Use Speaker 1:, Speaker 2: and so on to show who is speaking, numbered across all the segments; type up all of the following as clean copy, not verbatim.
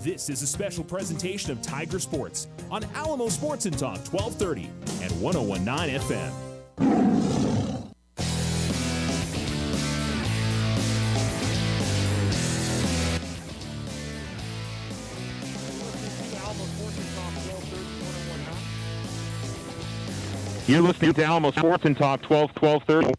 Speaker 1: This is a special presentation of Tiger Sports on Alamo Sports and Talk 1230 and 101.9 FM.
Speaker 2: You're listening to Alamo Sports and Talk 1230.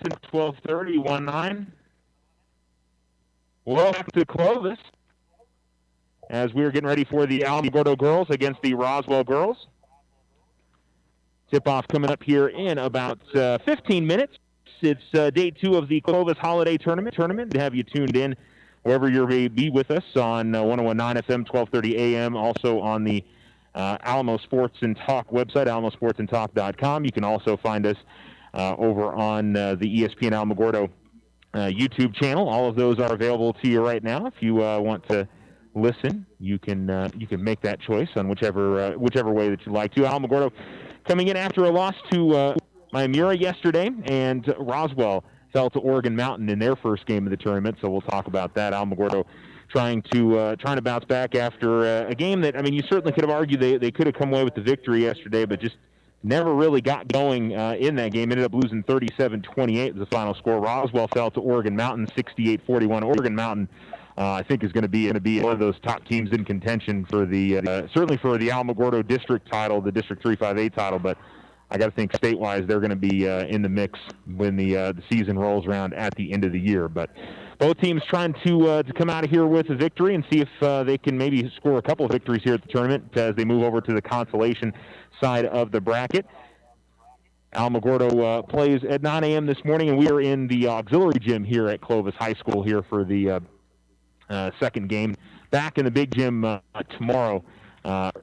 Speaker 2: At 12:30, 1-9. Welcome to Clovis as we're getting ready for the Alamogordo girls against the Roswell girls. Tip-off coming up here in about 15 minutes. It's day 2 of the Clovis Holiday Tournament. To have you tuned in wherever you may be with us on 101.9 FM, 1230 AM, also on the Alamo Sports and Talk website, alamosportsandtalk.com. You can also find us over on the ESPN Alamogordo YouTube channel. All of those are available to you right now. If you want to listen, you can make that choice on whichever way that you like to. Alamogordo coming in after a loss to Miami yesterday, and Roswell fell to Oregon Mountain in their first game of the tournament. So we'll talk about that. Alamogordo trying to bounce back after a game that, I mean, you certainly could have argued they could have come away with the victory yesterday, but just never really got going in that game. Ended up losing 37-28 was the final score. Roswell fell to Oregon Mountain 68-41. Oregon Mountain, I think, is going to be one of those top teams in contention for the certainly for the Alamogordo district title, the District 358 title. But I got to think state-wise they're going to be in the mix when the season rolls around at the end of the year. But both teams trying to come out of here with a victory and see if they can maybe score a couple of victories here at the tournament as they move over to the consolation side of the bracket. Alamogordo plays at 9 a.m. this morning, and we are in the auxiliary gym here at Clovis High School here for the second game. Back in the big gym tomorrow,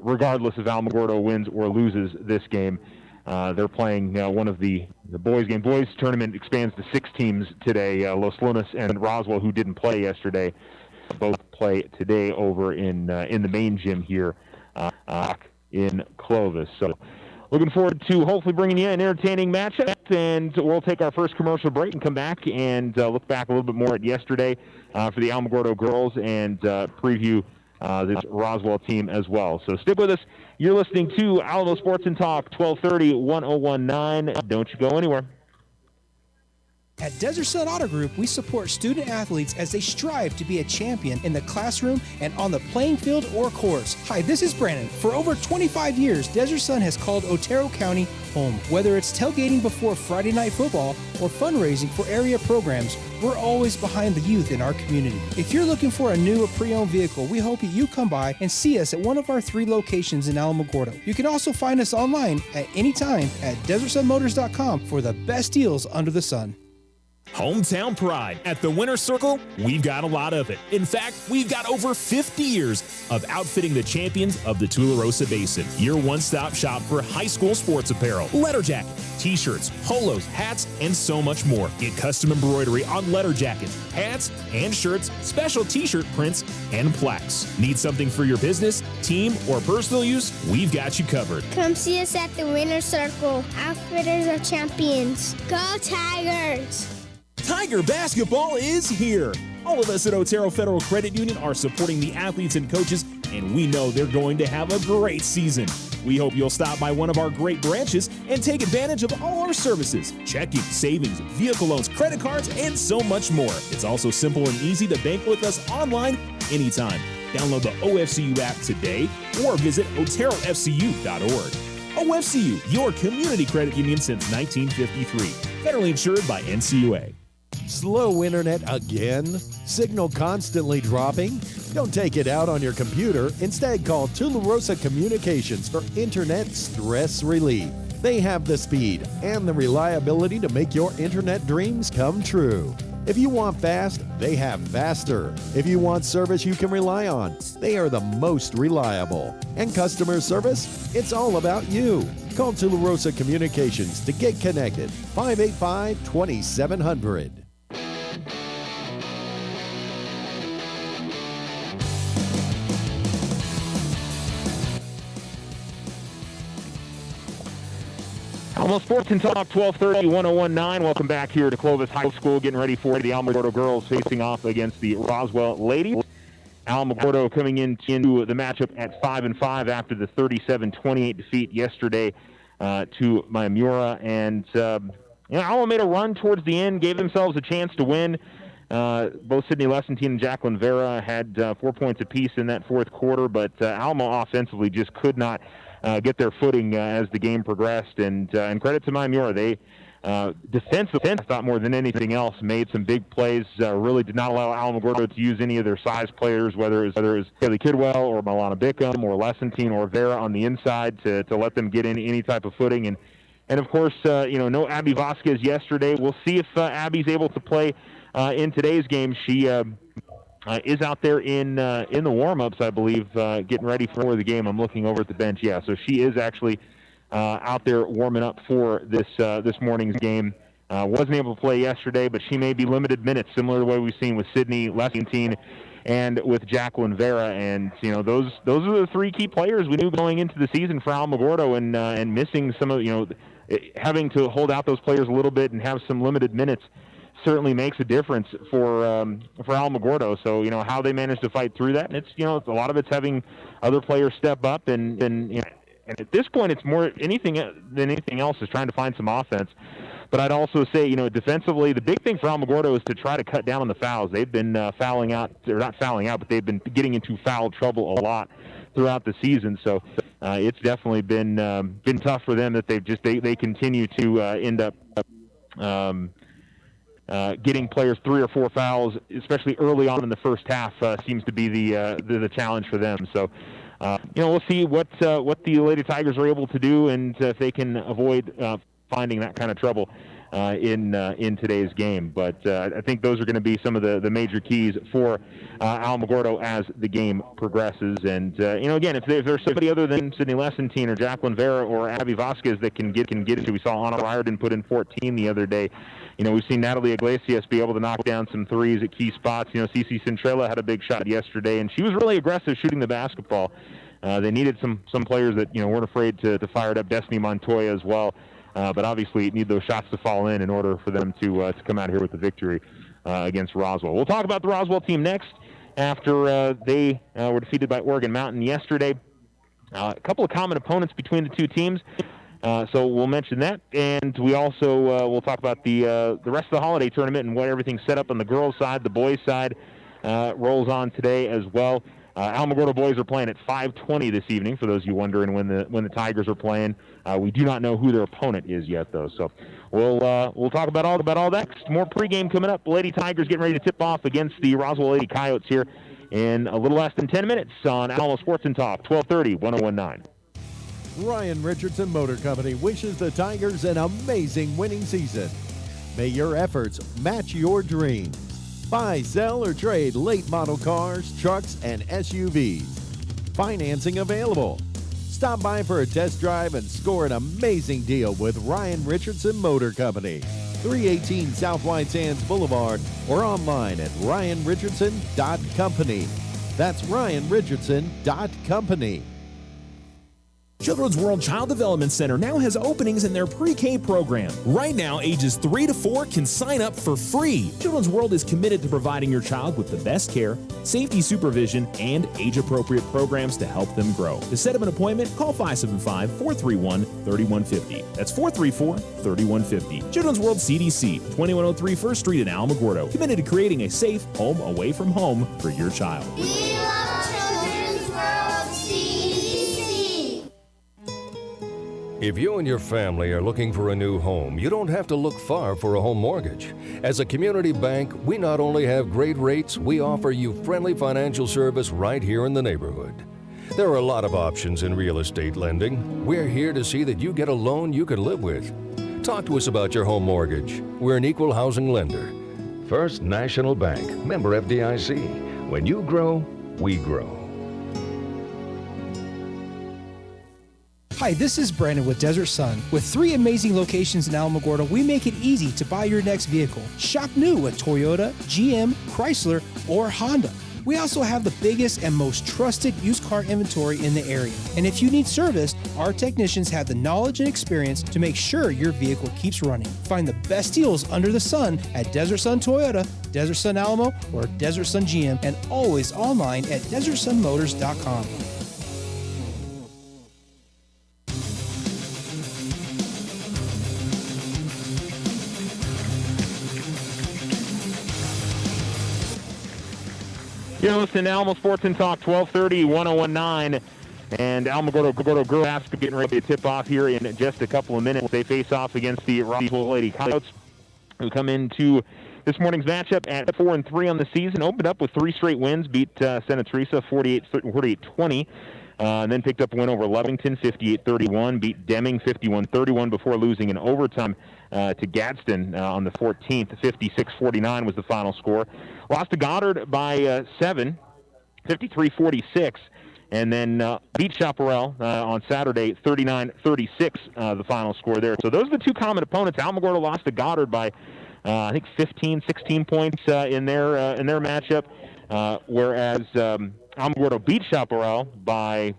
Speaker 2: regardless if Alamogordo wins or loses this game. They're playing one of the boys' game. Boys' tournament expands to 6 teams today. Los Lunas and Roswell, who didn't play yesterday, both play today over in the main gym here in Clovis. So looking forward to hopefully bringing you an entertaining matchup, and we'll take our first commercial break and come back and look back a little bit more at yesterday for the Alamogordo girls and preview this Roswell team as well. So stick with us. You're listening to Alamo Sports and Talk, 1230, 101.9. Don't you go anywhere.
Speaker 3: At Desert Sun Auto Group, we support student athletes as they strive to be a champion in the classroom and on the playing field or course. Hi, this is Brandon. For over 25 years, Desert Sun has called Otero County home. Whether it's tailgating before Friday night football or fundraising for area programs, we're always behind the youth in our community. If you're looking for a new or pre-owned vehicle, we hope that you come by and see us at one of our 3 locations in Alamogordo. You can also find us online at any time at DesertSunMotors.com for the best deals under the sun.
Speaker 1: Hometown pride. At the Winner's Circle, we've got a lot of it. In fact, we've got over 50 years of outfitting the champions of the Tularosa Basin. Your one-stop shop for high school sports apparel, letter jacket, t-shirts, polos, hats, and so much more. Get custom embroidery on letter jackets, hats, and shirts, special t-shirt prints, and plaques. Need something for your business, team, or personal use? We've got you covered.
Speaker 4: Come see us at the Winner's Circle. Outfitters of champions. Go Tigers!
Speaker 1: Tiger basketball is here. All of us at Otero Federal Credit Union are supporting the athletes and coaches, and we know they're going to have a great season. We hope you'll stop by one of our great branches and take advantage of all our services: checking, savings, vehicle loans, credit cards, and so much more. It's also simple and easy to bank with us online anytime. Download the OFCU app today or visit oterofcu.org. OFCU, your community credit union since 1953. Federally insured by NCUA.
Speaker 5: Slow internet again? Signal constantly dropping? Don't take it out on your computer. Instead, call Tularosa Communications for internet stress relief. They have the speed and the reliability to make your internet dreams come true. If you want fast, they have faster. If you want service you can rely on, they are the most reliable. And customer service? It's all about you. Call Tularosa Communications to get connected. 585-2700.
Speaker 2: Almost Sports and Talk, 1230, 1019. Welcome back here to Clovis High School, getting ready for the Alamogordo girls facing off against the Roswell ladies. Alamogordo coming into the matchup at 5-5 after the 37-28 defeat yesterday to Miamura. And, Alamo made a run towards the end, gave themselves a chance to win. Both Sydney Lessentine and Jacqueline Vera had 4 points apiece in that fourth quarter, but Alamo offensively just could not get their footing as the game progressed. And credit to Miamura. They defensively, I thought more than anything else, made some big plays. Really did not allow Alamogordo to use any of their size players, whether it was Haley Kidwell or Milana Bickham or Lessentine or Vera on the inside to let them get in any type of footing. And of course, no Abby Vasquez yesterday. We'll see if Abby's able to play in today's game. She is out there in the warm-ups, I believe, getting ready for the game. I'm looking over at the bench. Yeah, so she is actually out there warming up for this morning's game. Wasn't able to play yesterday, but she may be limited minutes, similar to the way we've seen with Sydney Lessentine and with Jacqueline Vera. And those are the three key players we knew going into the season for Alamogordo, and missing some of having to hold out those players a little bit and have some limited minutes certainly makes a difference for Alamogordo. So how they manage to fight through that, and it's a lot of it's having other players step up, and at this point it's more anything than anything else is trying to find some offense. But I'd also say defensively the big thing for Alamogordo is to try to cut down on the fouls. They've been fouling out, or not fouling out, but they've been getting into foul trouble a lot throughout the season. So it's definitely been tough for them that they continue to end up getting players 3 or 4 fouls, especially early on in the first half, seems to be the challenge for them. So, we'll see what the Lady Tigers are able to do, and if they can avoid finding that kind of trouble in today's game. But I think those are going to be some of the major keys for Alamogordo as the game progresses. And again, if there's somebody other than Sydney Lessentine or Jacqueline Vera or Abby Vasquez that can get into, we saw Anna Riordan put in 14 the other day. We've seen Natalie Iglesias be able to knock down some threes at key spots. Cece Centrella had a big shot yesterday, and she was really aggressive shooting the basketball. They needed some players that weren't afraid to fire it up. Destiny Montoya as well. But obviously you need those shots to fall in order for them to come out here with the victory against Roswell. We'll talk about the Roswell team next after they were defeated by Oregon Mountain yesterday. A couple of common opponents between the two teams. So we'll mention that, and we also will talk about the rest of the holiday tournament and what everything's set up on the girls' side. The boys' side rolls on today as well. Alamogordo boys are playing at 5:20 this evening. For those of you wondering when the Tigers are playing, we do not know who their opponent is yet, though. So we'll talk about all that next. More pregame coming up. Lady Tigers getting ready to tip off against the Roswell Lady Coyotes here in a little less than 10 minutes on Alamo Sports and Talk, 1230, 1019.
Speaker 5: Ryan Richardson Motor Company wishes the Tigers an amazing winning season. May your efforts match your dreams. Buy, sell, or trade late model cars, trucks, and SUVs. Financing available. Stop by for a test drive and score an amazing deal with Ryan Richardson Motor Company. 318 South White Sands Boulevard, or online at ryanrichardson.company. That's ryanrichardson.company.
Speaker 1: Children's World Child Development Center now has openings in their pre-K program. Right now, ages 3 to 4 can sign up for free. Children's World is committed to providing your child with the best care, safety supervision, and age-appropriate programs to help them grow. To set up an appointment, call 575-431-3150. That's 434-3150. Children's World CDC, 2103 First Street in Alamogordo. Committed to creating a safe home away from home for your child.
Speaker 4: We love Children's World CDC.
Speaker 6: If you and your family are looking for a new home, you don't have to look far for a home mortgage. As a community bank, we not only have great rates, we offer you friendly financial service right here in the neighborhood. There are a lot of options in real estate lending. We're here to see that you get a loan you can live with. Talk to us about your home mortgage. We're an equal housing lender. First National Bank, member FDIC. When you grow, we grow.
Speaker 3: Hi, this is Brandon with Desert Sun. With 3 amazing locations in Alamogordo, we make it easy to buy your next vehicle. Shop new at Toyota, GM, Chrysler, or Honda. We also have the biggest and most trusted used car inventory in the area. And if you need service, our technicians have the knowledge and experience to make sure your vehicle keeps running. Find the best deals under the sun at Desert Sun Toyota, Desert Sun Alamo, or Desert Sun GM, and always online at DesertSunMotors.com.
Speaker 2: You're listening to Alamo Sports and Talk, 1230, 1019. And Alamogordo girls basketball getting ready to tip off here in just a couple of minutes. They face off against the Roswell Lady Coyotes, who come into this morning's matchup at 4-3 on the season. Opened up with 3 straight wins, beat Santa Teresa 48-20. And then picked up a win over Lovington, 58-31, beat Deming 51-31 before losing in overtime to Gadsden on the 14th. 56-49 was the final score. Lost to Goddard by 7, 53-46, and then beat Chaparral on Saturday, 39-36, the final score there. So those are the 2 common opponents. Alamogordo lost to Goddard by, I think, 15, 16 points in their matchup, whereas Alamogordo beat Chaparral by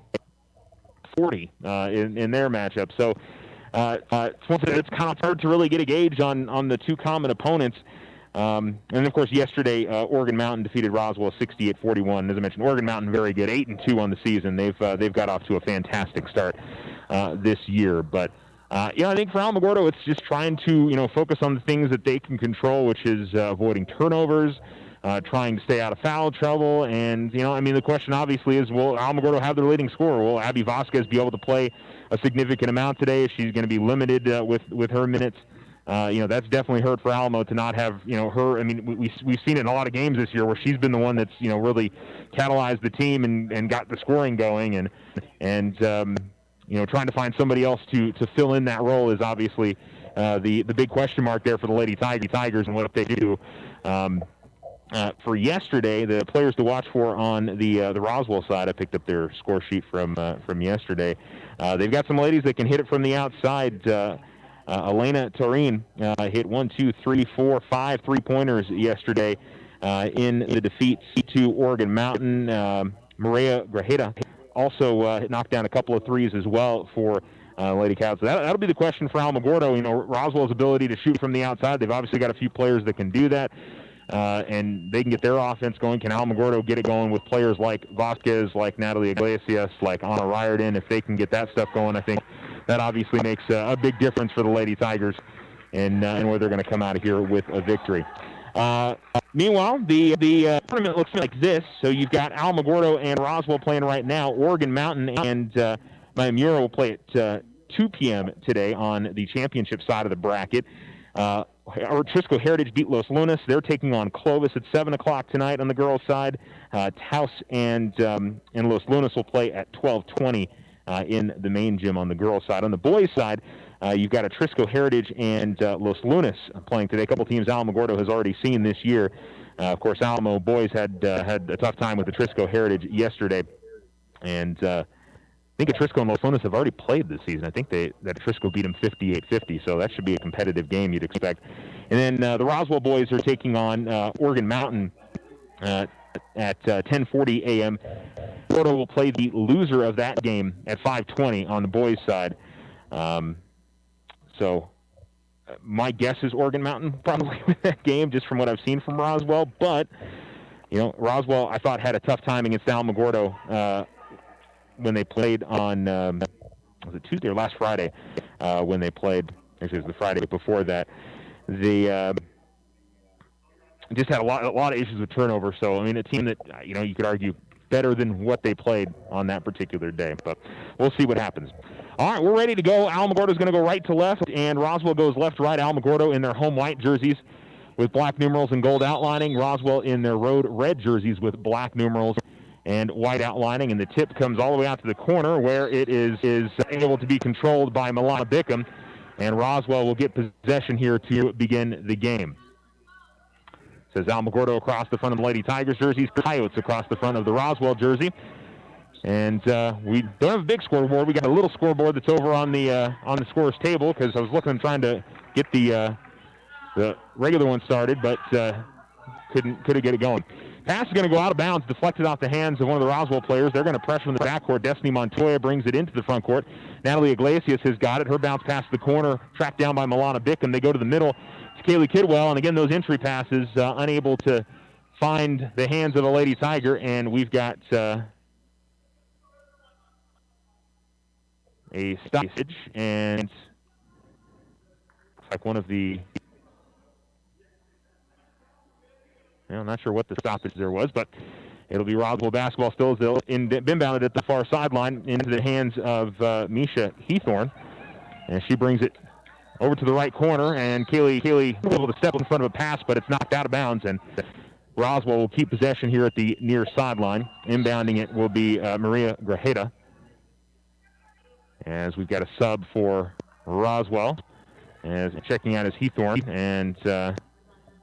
Speaker 2: 40 in their matchup. So it's kind of hard to really get a gauge on the 2 common opponents. And of course, yesterday Oregon Mountain defeated Roswell 68-41. As I mentioned, Oregon Mountain very good, 8-2 on the season. They've got off to a fantastic start this year. But I think for Alamogordo, it's just trying to focus on the things that they can control, which is avoiding turnovers. Trying to stay out of foul trouble, and the question obviously is, will Alamogordo have their leading scorer? Will Abby Vasquez be able to play a significant amount today? Is she going to be limited with her minutes? That's definitely hurt for Alamo to not have her. I mean, we've seen it in a lot of games this year where she's been the one that's really catalyzed the team and got the scoring going, and trying to find somebody else to fill in that role is obviously the big question mark there for the Lady Tigers and what they do. For yesterday, the players to watch for on the Roswell side, I picked up their score sheet from yesterday. They've got some ladies that can hit it from the outside. Elena Torrin hit 5 3-pointers yesterday in the defeat to Oregon Mountain. Maria Grajeda also knocked down a couple of threes as well for Lady Cows. So that'll be the question for Alamogordo. Roswell's ability to shoot from the outside. They've obviously got a few players that can do that. And they can get their offense going. Can Alamogordo get it going with players like Vasquez, like Natalie Iglesias, like Anna Riordan? If they can get that stuff going, I think that obviously makes a big difference for the Lady Tigers and where they're going to come out of here with a victory. Meanwhile, the tournament looks like this. So you've got Alamogordo and Roswell playing right now. Oregon Mountain and Miami will play at 2 p.m. today on the championship side of the bracket. Trisco Heritage beat Los Lunas. They're taking on Clovis at 7 o'clock tonight on the girls' side. Taos and Los Lunas will play at 12:20 in the main gym on the girls' side. On the boys' side, you've got a Trisco Heritage and Los Lunas playing today. A couple teams Alamogordo has already seen this year. Of course, Alamo boys had a tough time with the Trisco Heritage yesterday, and I think Trisco and Los Lunas have already played this season. I think that Trisco beat them 58-50, so that should be a competitive game you'd expect. And then the Roswell boys are taking on Oregon Mountain at 10:40 a.m. Florida will play the loser of that game at 5:20 on the boys' side. So my guess is Oregon Mountain probably win that game, just from what I've seen from Roswell. But Roswell I thought had a tough time against Alamogordo when they played on was it Tuesday or last Friday when they played. Actually, it was the Friday before that. They just had a lot of issues with turnover. So I mean, a team that you could argue better than what they played on that particular day. But we'll see what happens. All right, we're ready to go. Alamogordo is going to go right to left, and Roswell goes left to right. Alamogordo in their home white jerseys with black numerals and gold outlining. Roswell in their road red jerseys with black numerals and white outlining. And the tip comes all the way out to the corner, where it is able to be controlled by Milana Bickham. And Roswell will get possession here to begin the game. Says Alamogordo across the front of the Lady Tigers jerseys, Coyotes across the front of the Roswell jersey. And we don't have a big scoreboard. We got a little scoreboard that's over on the scorer's table because I was looking and trying to get the regular one started, but couldn't get it going. Pass is going to go out of bounds, deflected off the hands of one of the Roswell players. They're going to pressure from the backcourt. Destiny Montoya brings it into the front court. Natalie Iglesias has got it. Her bounce past the corner, tracked down by Milana Bickham. They go to the middle. It's Kaylee Kidwell, and again, those entry passes unable to find the hands of the Lady Tiger, and we've got a stoppage, and looks like one of the... I'm not sure what the stoppage there was, but it'll be Roswell basketball still inbounded at the far sideline into the hands of Misha Heathorn. And she brings it over to the right corner, and Kaylee able to step in front of a pass, but it's knocked out of bounds, and Roswell will keep possession here at the near sideline. Inbounding it will be Maria Grajeda. As we've got a sub for Roswell, as checking out is Heathorn, and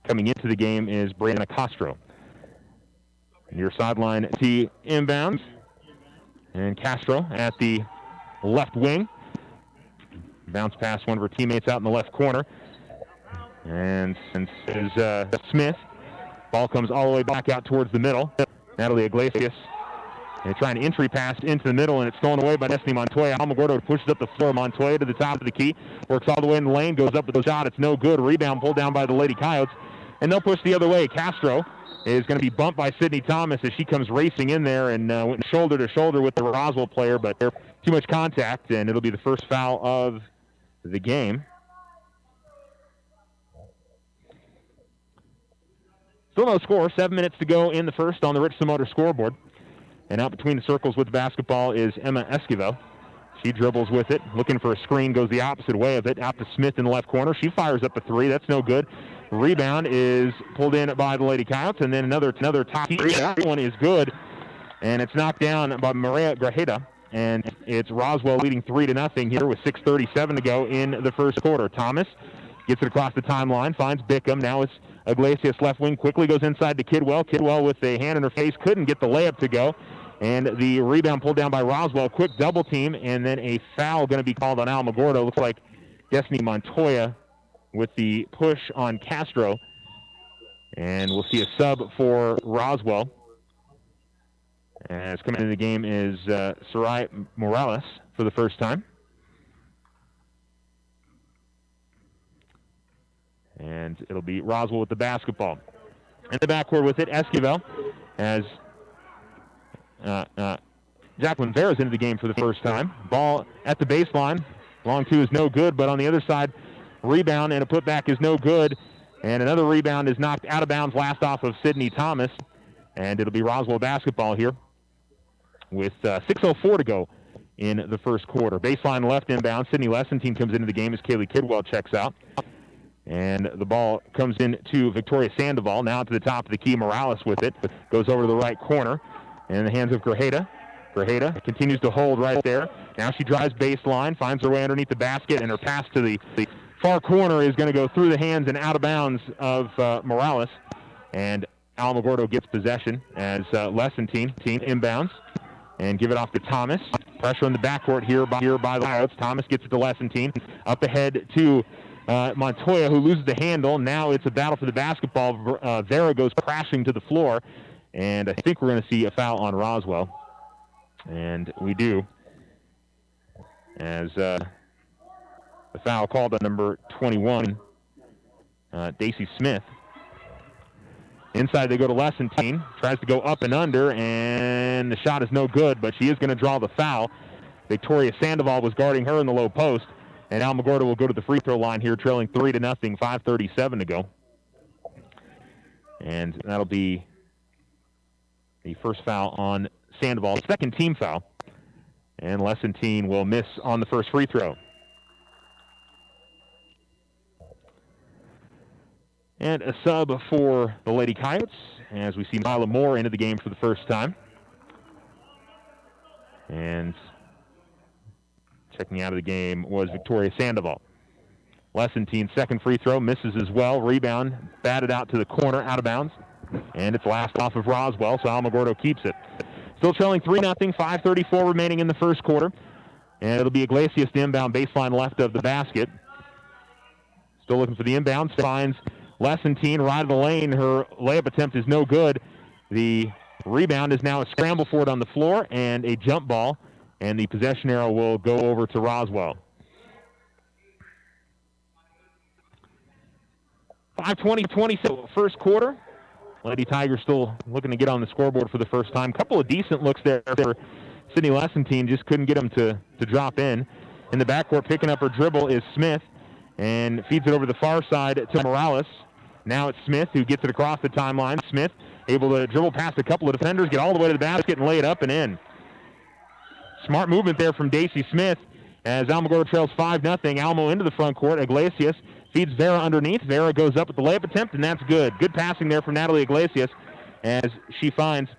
Speaker 2: coming into the game is Brianna Castro. Near sideline, T inbounds. And Castro at the left wing. Bounce past one of her teammates out in the left corner. And is Smith. Ball comes all the way back out towards the middle. Natalie Iglesias. And trying to entry pass into the middle, and it's stolen away by Destiny Montoya. Alamogordo pushes up the floor. Montoya to the top of the key. Works all the way in the lane. Goes up with the shot. It's no good. Rebound pulled down by the Lady Coyotes. And they'll push the other way. Castro is going to be bumped by Sydney Thomas as she comes racing in there and went shoulder to shoulder with the Roswell player, but too much contact, and it'll be the first foul of the game. Still no score. 7 minutes to go in the first on the Richardson Motor scoreboard. And out between the circles with the basketball is Emma Esquivel. She dribbles with it, looking for a screen, goes the opposite way of it, out to Smith in the left corner. She fires up a three. That's no good. Rebound is pulled in by the Lady Coyotes, and then another top. That one is good, and it's knocked down by Maria Grajeda, and it's Roswell leading 3-0 here with 6:37 to go in the first quarter. Thomas gets it across the timeline, finds Bickham. Now it's Iglesias left wing, quickly goes inside to Kidwell. Kidwell with a hand in her face, couldn't get the layup to go, and the rebound pulled down by Roswell. Quick double team, and then a foul going to be called on Alamogordo. Looks like Destiny Montoya with the push on Castro. And we'll see a sub for Roswell. As coming into the game is Sarai Morales for the first time. And it'll be Roswell with the basketball. In the backcourt with it, Esquivel, as Jacqueline Vera's into the game for the first time. Ball at the baseline. Long two is no good, but on the other side, rebound and a putback is no good. And another rebound is knocked out of bounds, last off of Sydney Thomas. And it'll be Roswell basketball here with 6:04 to go in the first quarter. Baseline left inbound. Sydney Lessentine comes into the game as Kaylee Kidwell checks out. And the ball comes in to Victoria Sandoval. Now to the top of the key. Morales with it. Goes over to the right corner. And in the hands of Grajeda. Grajeda continues to hold right there. Now she drives baseline, finds her way underneath the basket, and her pass to the far corner is going to go through the hands and out of bounds of Morales. And Alamogordo gets possession as Lessentine inbounds and give it off to Thomas. Pressure in the backcourt here by the Coyotes. Thomas gets it to Lessentine. Up ahead to Montoya, who loses the handle. Now it's a battle for the basketball. Vera goes crashing to the floor. And I think we're going to see a foul on Roswell. And we do. As the foul called on number 21, Daisy Smith. Inside they go to Lessentine. Tries to go up and under, and the shot is no good, but she is going to draw the foul. Victoria Sandoval was guarding her in the low post, and Alamogordo will go to the free throw line here, trailing 3-0, 5:37 to go. And that'll be the first foul on Sandoval, second team foul. And Lessentine will miss on the first free throw. And a sub for the Lady Coyotes as we see Mila Moore into the game for the first time. And checking out of the game was Victoria Sandoval. Lessenteen's second free throw misses as well. Rebound batted out to the corner, out of bounds. And it's last off of Roswell, so Alamogordo keeps it. Still trailing 3-0, 5:34 remaining in the first quarter. And it'll be Iglesias to inbound baseline left of the basket. Still looking for the inbounds. Finds Lessenteen right of the lane. Her layup attempt is no good. The rebound is now a scramble for it on the floor and a jump ball. And the possession arrow will go over to Roswell. 5:20 first quarter. Lady Tigers still looking to get on the scoreboard for the first time. Couple of decent looks there for Sydney Lessenteen. Just couldn't get them to drop in. In the backcourt, picking up her dribble is Smith and feeds it over the far side to Morales. Now it's Smith who gets it across the timeline. Smith able to dribble past a couple of defenders, get all the way to the basket, and lay it up and in. Smart movement there from Daisy Smith as Alamogordo trails 5-0. Alamo into the front court. Iglesias feeds Vera underneath. Vera goes up with the layup attempt, and that's good. Good passing there from Natalie Iglesias as she finds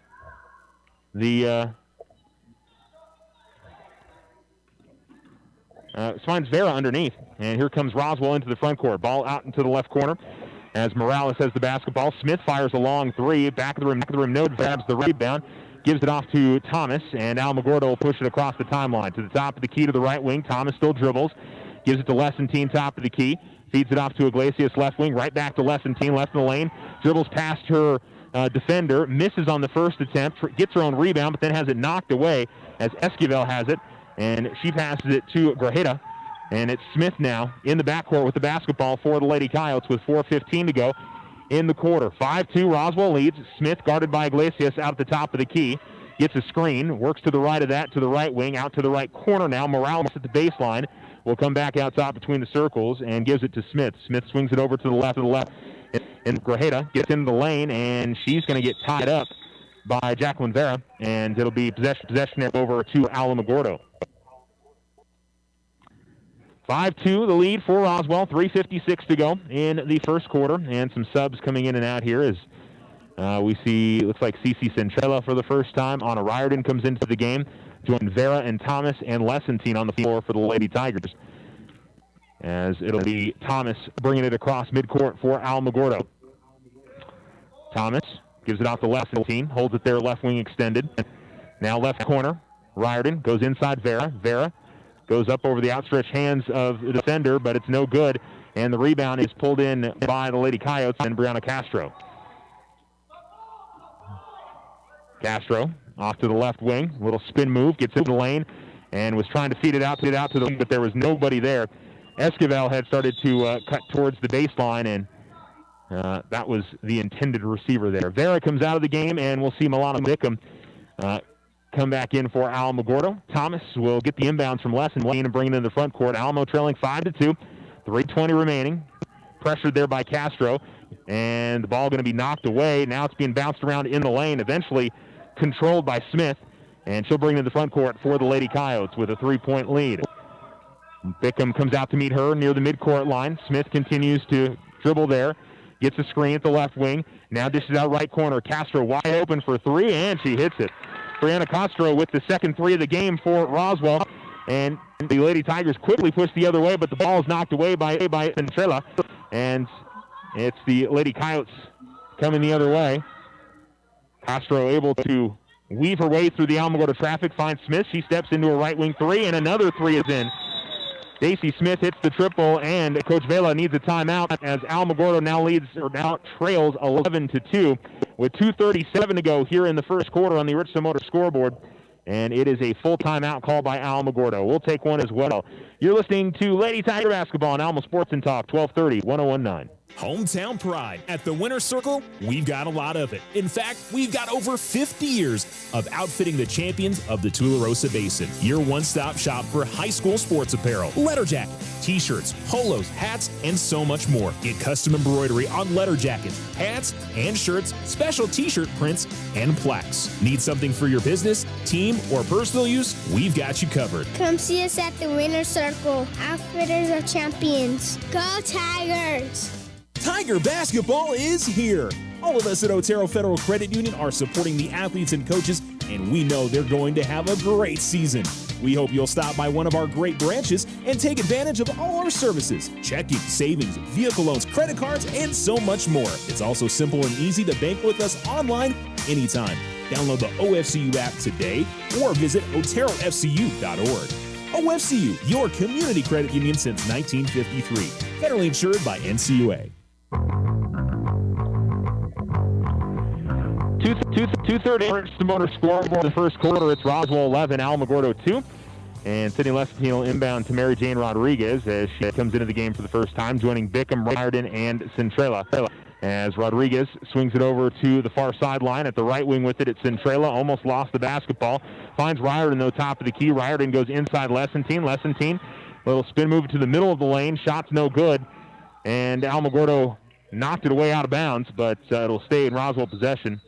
Speaker 2: Vera underneath. And here comes Roswell into the front court. Ball out into the left corner as Morales has the basketball. Smith fires a long three. Back of the rim. Node grabs the rebound. Gives it off to Thomas, and Alamogordo will push it across the timeline. To the top of the key to the right wing. Thomas still dribbles. Gives it to Lessenteen, top of the key. Feeds it off to Iglesias, left wing. Right back to Lessenteen, left in the lane. Dribbles past her defender. Misses on the first attempt. Gets her own rebound, but then has it knocked away as Esquivel has it. And she passes it to Grajeda. And it's Smith now in the backcourt with the basketball for the Lady Coyotes with 4:15 to go in the quarter. 5-2, Roswell leads. Smith guarded by Iglesias out at the top of the key. Gets a screen, works to the right of that, to the right wing, out to the right corner now. Morales at the baseline will come back out top between the circles and gives it to Smith. Smith swings it over to the left, and Grajeda gets into the lane, and she's going to get tied up by Jacqueline Vera, and it'll be possession over to Alamogordo. 5-2, the lead for Roswell. 3:56 to go in the first quarter, and some subs coming in and out here as we see, looks like Cece Centrella for the first time. Anna Riordan comes into the game, join Vera and Thomas and Lessenteen on the floor for the Lady Tigers, as it'll be Thomas bringing it across midcourt for Alamogordo. Thomas gives it out to Lessenteen, holds it there, left wing extended. Now left corner, Riordan goes inside Vera. Vera goes up over the outstretched hands of the defender, but it's no good. And the rebound is pulled in by the Lady Coyotes and Brianna Castro. Castro off to the left wing. Little spin move, gets into the lane, and was trying to feed it out to the wing, but there was nobody there. Esquivel had started to cut towards the baseline, and that was the intended receiver there. Vera comes out of the game, and we'll see Milana Dickham come back in for Alamogordo. Thomas will get the inbounds from Lessenteen and bring it in the front court. Alamo trailing 5-2. 3:20 remaining. Pressured there by Castro. And the ball going to be knocked away. Now it's being bounced around in the lane. Eventually controlled by Smith. And she'll bring it in the front court for the Lady Coyotes with a 3-point lead. Bickham comes out to meet her near the midcourt line. Smith continues to dribble there. Gets a screen at the left wing. Now dishes out right corner. Castro wide open for three, and she hits it. Brianna Castro with the second three of the game for Roswell. And the Lady Tigers quickly push the other way, but the ball is knocked away by Centrella. And it's the Lady Coyotes coming the other way. Castro able to weave her way through the Alamogordo traffic, finds Smith. She steps into a right wing three, and another three is in. Daisy Smith hits the triple, and Coach Vela needs a timeout as Alamogordo now trails 11-2 with 2:37 to go here in the first quarter on the Richardson Motor scoreboard. And it is a full timeout call by Alamogordo. We'll take one as well. You're listening to Lady Tiger Basketball on Alamo Sports and Talk, 1230, 1019.
Speaker 1: Hometown pride. At the Winter Circle, we've got a lot of it. In fact, we've got over 50 years of outfitting the champions of the Tularosa Basin. Your one-stop shop for high school sports apparel, letter jacket, t-shirts, polos, hats, and so much more. Get custom embroidery on letter jackets, hats, and shirts, special t-shirt prints, and plaques. Need something for your business, team, or personal use? We've got you covered.
Speaker 4: Come see us at the Winter Circle, outfitters of champions. Go Tigers!
Speaker 1: Tiger basketball is here. All of us at Otero Federal Credit Union are supporting the athletes and coaches, and we know they're going to have a great season. We hope you'll stop by one of our great branches and take advantage of all our services: checking, savings, vehicle loans, credit cards, and so much more. It's also simple and easy to bank with us online anytime. Download the OFCU app today or visit oterofcu.org. OFCU, your community credit union since 1953. Federally insured by NCUA.
Speaker 2: 2:30 the motor scoreboard. The first quarter, it's Roswell 11, Alamogordo 2. And Sydney Lestantino inbound to Mary Jane Rodriguez as she comes into the game for the first time, joining Bickham, Riordan, and Centrella. As Rodriguez swings it over to the far sideline at the right wing with it, it's Centrella. Almost lost the basketball. Finds Riordan, though, top of the key. Riordan goes inside Lestantine. Little spin move to the middle of the lane. Shot's no good. And Alamogordo knocked it away out of bounds, but it'll stay in Roswell possession.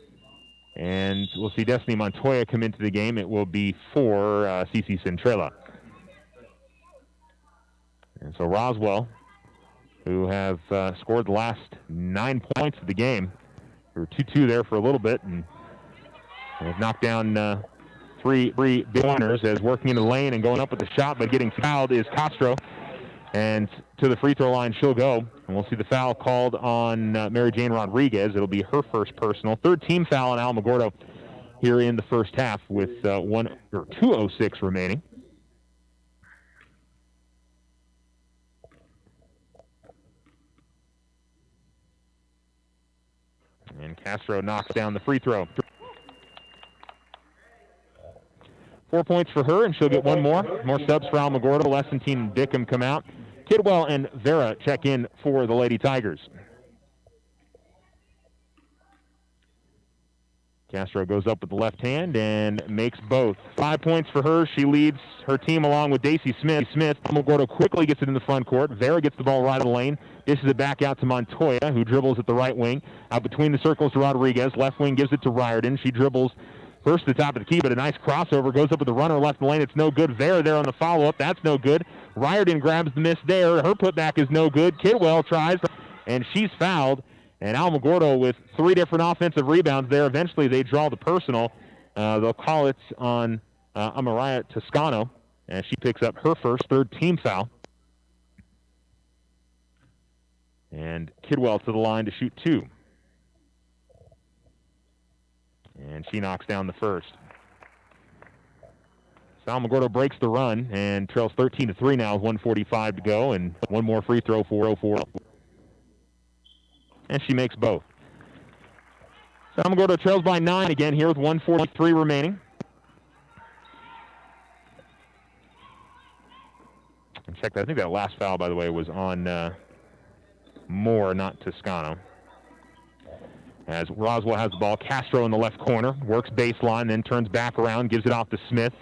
Speaker 2: And we'll see Destiny Montoya come into the game. It will be for CC Centrella. And so Roswell, who have scored the last 9 points of the game. We were 2-2 there for a little bit, and they've knocked down three big pointers as working in the lane and going up with the shot, but getting fouled is Castro. And to the free throw line she'll go. And we'll see the foul called on Mary Jane Rodriguez. It'll be her first personal. Third team foul on Alamogordo here in the first half with 2:06 remaining. And Castro knocks down the free throw. 4 points for her, and she'll get one more. More subs for Alamogordo. Lestantine and Bickham come out. Kidwell and Vera check in for the Lady Tigers. Castro goes up with the left hand and makes both. 5 points for her. She leads her team along with Daisy Smith. Alamogordo quickly gets it in the front court. Vera gets the ball right of the lane. Dishes it back out to Montoya, who dribbles at the right wing. Out between the circles to Rodriguez. Left wing gives it to Riordan. She dribbles first to the top of the key, but a nice crossover. Goes up with the runner left in the lane. It's no good. Vera there on the follow-up. That's no good. Riordan grabs the miss there. Her putback is no good. Kidwell tries, and she's fouled. And Alamogordo with 3 different offensive rebounds there. Eventually they draw the personal. They'll call it on Amariah Toscano, and she picks up her first, third team foul. And Kidwell to the line to shoot 2. And she knocks down the first. So Alamogordo breaks the run and trails 13-3 now with 1:45 to go, and one more free throw for 4. And she makes both. So Alamogordo trails by 9 again here with 1:43 remaining. And check that. I think that last foul, by the way, was on Moore, not Toscano. As Roswell has the ball, Castro in the left corner, works baseline, then turns back around, gives it off to Smith,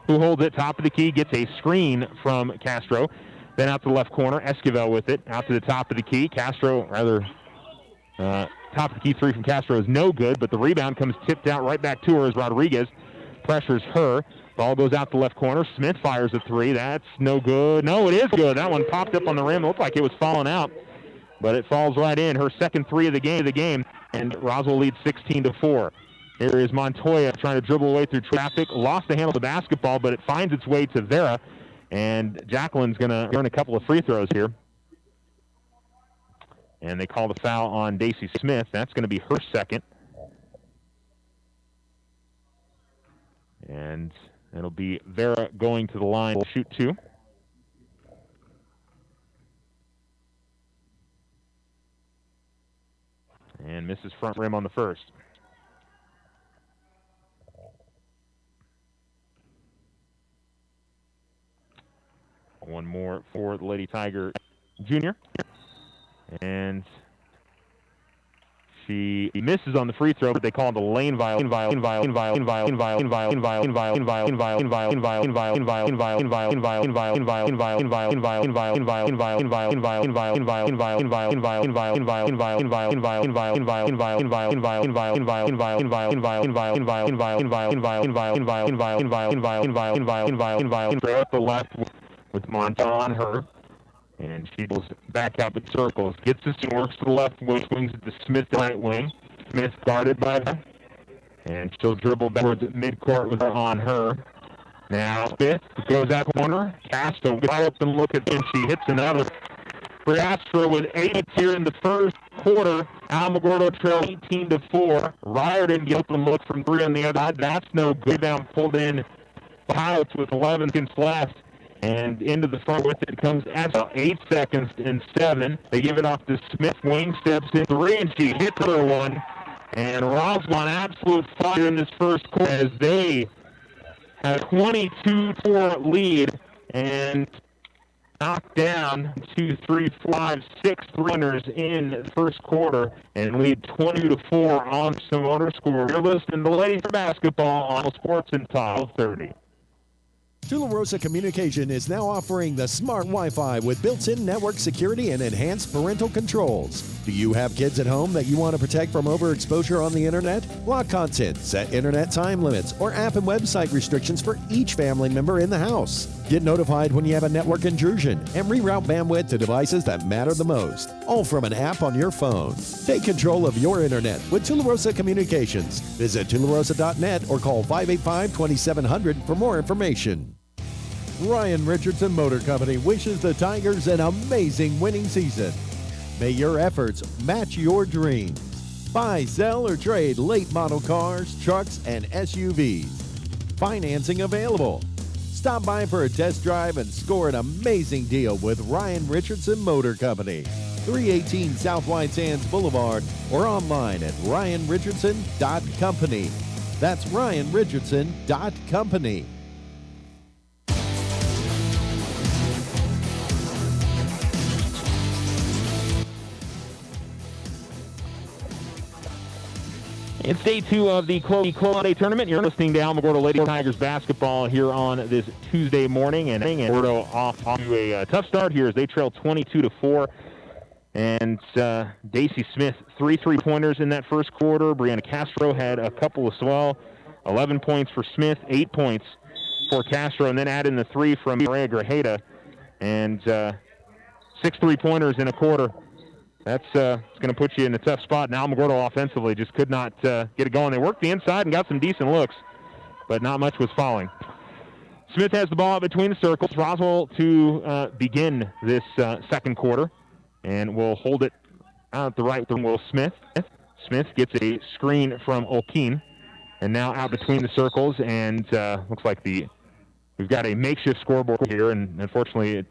Speaker 2: who holds it top of the key, gets a screen from Castro. Then out to the left corner, Esquivel with it, out to the top of the key. Castro, top of the key 3 from Castro is no good, but the rebound comes tipped out right back to her as Rodriguez pressures her. Ball goes out to the left corner. Smith fires a 3. That's no good. No, it is good. That one popped up on the rim. It looked like it was falling out, but it falls right in. Her second 3 of the game. And Roswell leads 16-4. Here is Montoya trying to dribble away through traffic. Lost the handle of the basketball, but it finds its way to Vera. And Jacqueline's going to earn a couple of free throws here. And they call the foul on Daisy Smith. That's going to be her second. And it'll be Vera going to the line to shoot 2. And misses front rim on the first. One more for the Lady Tiger Junior. And she misses on the free throw, but they call it the lane violation. With Monta on her. And she goes back out the circles, gets this and works to the left wing, swings it to Smith right wing. Smith guarded by her. And she'll dribble backwards at midcourt with her on her. Now Smith goes that corner. Castro gets up and look at, and she hits another. Castro with 8 here in the first quarter. Alamogordo trails 18-4. Riordan gets a look from 3 on the other side. That's no good. Down pulled in Pilots with 11 seconds left. And into the front with it comes Asma. 8 seconds and 7. They give it off to Smith. Wing steps in 3, and she hits her one. And Roswell on absolute fire in this first quarter as they have a 22-4 lead and knocked down 2, 3, 5, 6 runners in the first quarter and lead 22-4 on some motor score. You're listening to Ladies for Basketball on Sports and Tile 30.
Speaker 5: Tularosa Communication is now offering the smart Wi-Fi with built-in network security and enhanced parental controls. Do you have kids at home that you want to protect from overexposure on the internet? Block content, set internet time limits, or app and website restrictions for each family member in the house. Get notified when you have a network intrusion and reroute bandwidth to devices that matter the most, all from an app on your phone. Take control of your internet with Tularosa Communications. Visit tularosa.net or call 585-2700 for more information. Ryan Richardson Motor Company wishes the Tigers an amazing winning season. May your efforts match your dreams. Buy, sell, or trade late model cars, trucks, and SUVs. Financing available. Stop by for a test drive and score an amazing deal with Ryan Richardson Motor Company. 318 South White Sands Boulevard or online at ryanrichardson.company. That's ryanrichardson.company.
Speaker 2: It's day 2 of the Holiday Tournament. You're listening to Alamogordo Lady Tigers basketball here on this Tuesday morning. And Alamogordo off to a tough start here as they trail 22-4. And Daisy Smith, 3 3-pointers in that first quarter. Brianna Castro had a couple as well. 11 points for Smith, 8 points for Castro. And then add in the 3 from Maria Grajeda. And 6 3-pointers in a quarter. That's going to put you in a tough spot. Now Alamogordo offensively just could not get it going. They worked the inside and got some decent looks, but not much was falling. Smith has the ball between the circles. Roswell to begin this second quarter, and will hold it out at the right from Will Smith. Smith gets a screen from Olkeen, and now out between the circles, and looks like we've got a makeshift scoreboard here, and unfortunately it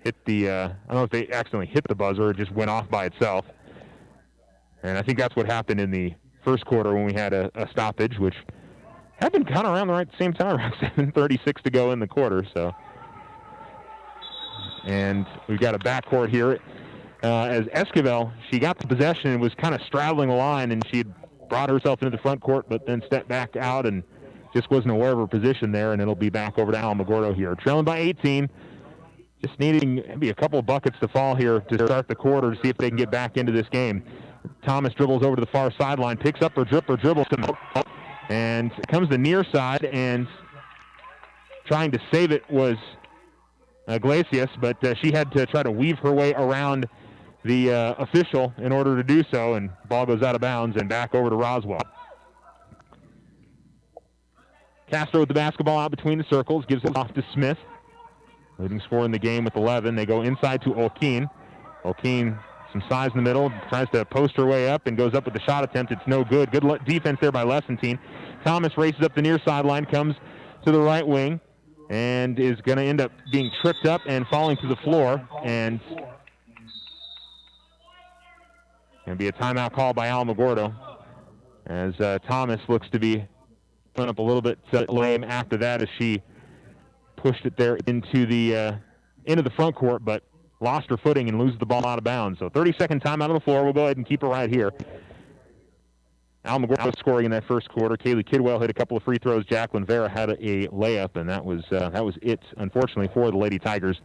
Speaker 2: hit the, I don't know if they accidentally hit the buzzer or it just went off by itself. And I think that's what happened in the first quarter when we had a stoppage, which happened kind of around the same time, around 7:36 to go in the quarter. So, and we've got a backcourt here. As Esquivel, she got the possession and was kind of straddling the line, and she had brought herself into the front court, but then stepped back out and just wasn't aware of her position there, and it'll be back over to Alamogordo here. Trailing by 18. Just needing maybe a couple of buckets to fall here to start the quarter to see if they can get back into this game. Thomas dribbles over to the far sideline, picks up her dribble, and comes the near side, and trying to save it was Iglesias, but she had to try to weave her way around the official in order to do so, and ball goes out of bounds and back over to Roswell. Castro with the basketball out between the circles, gives it off to Smith. Leading scorer in the game with 11. They go inside to Olkeen. Olkeen, some size in the middle, tries to post her way up and goes up with the shot attempt. It's no good. Good defense there by Lessentine. Thomas races up the near sideline, comes to the right wing, and is going to end up being tripped up and falling to the floor. And going to be a timeout call by Alamogordo as Thomas looks to be putting up a little bit lame after that as she pushed it there into the front court, but lost her footing and loses the ball out of bounds. So 30-second timeout on the floor. We'll go ahead and keep it right here. Alamogordo scoring in that first quarter. Kaylee Kidwell hit a couple of free throws. Jacqueline Vera had a layup, and that was it, unfortunately, for the Lady Tigers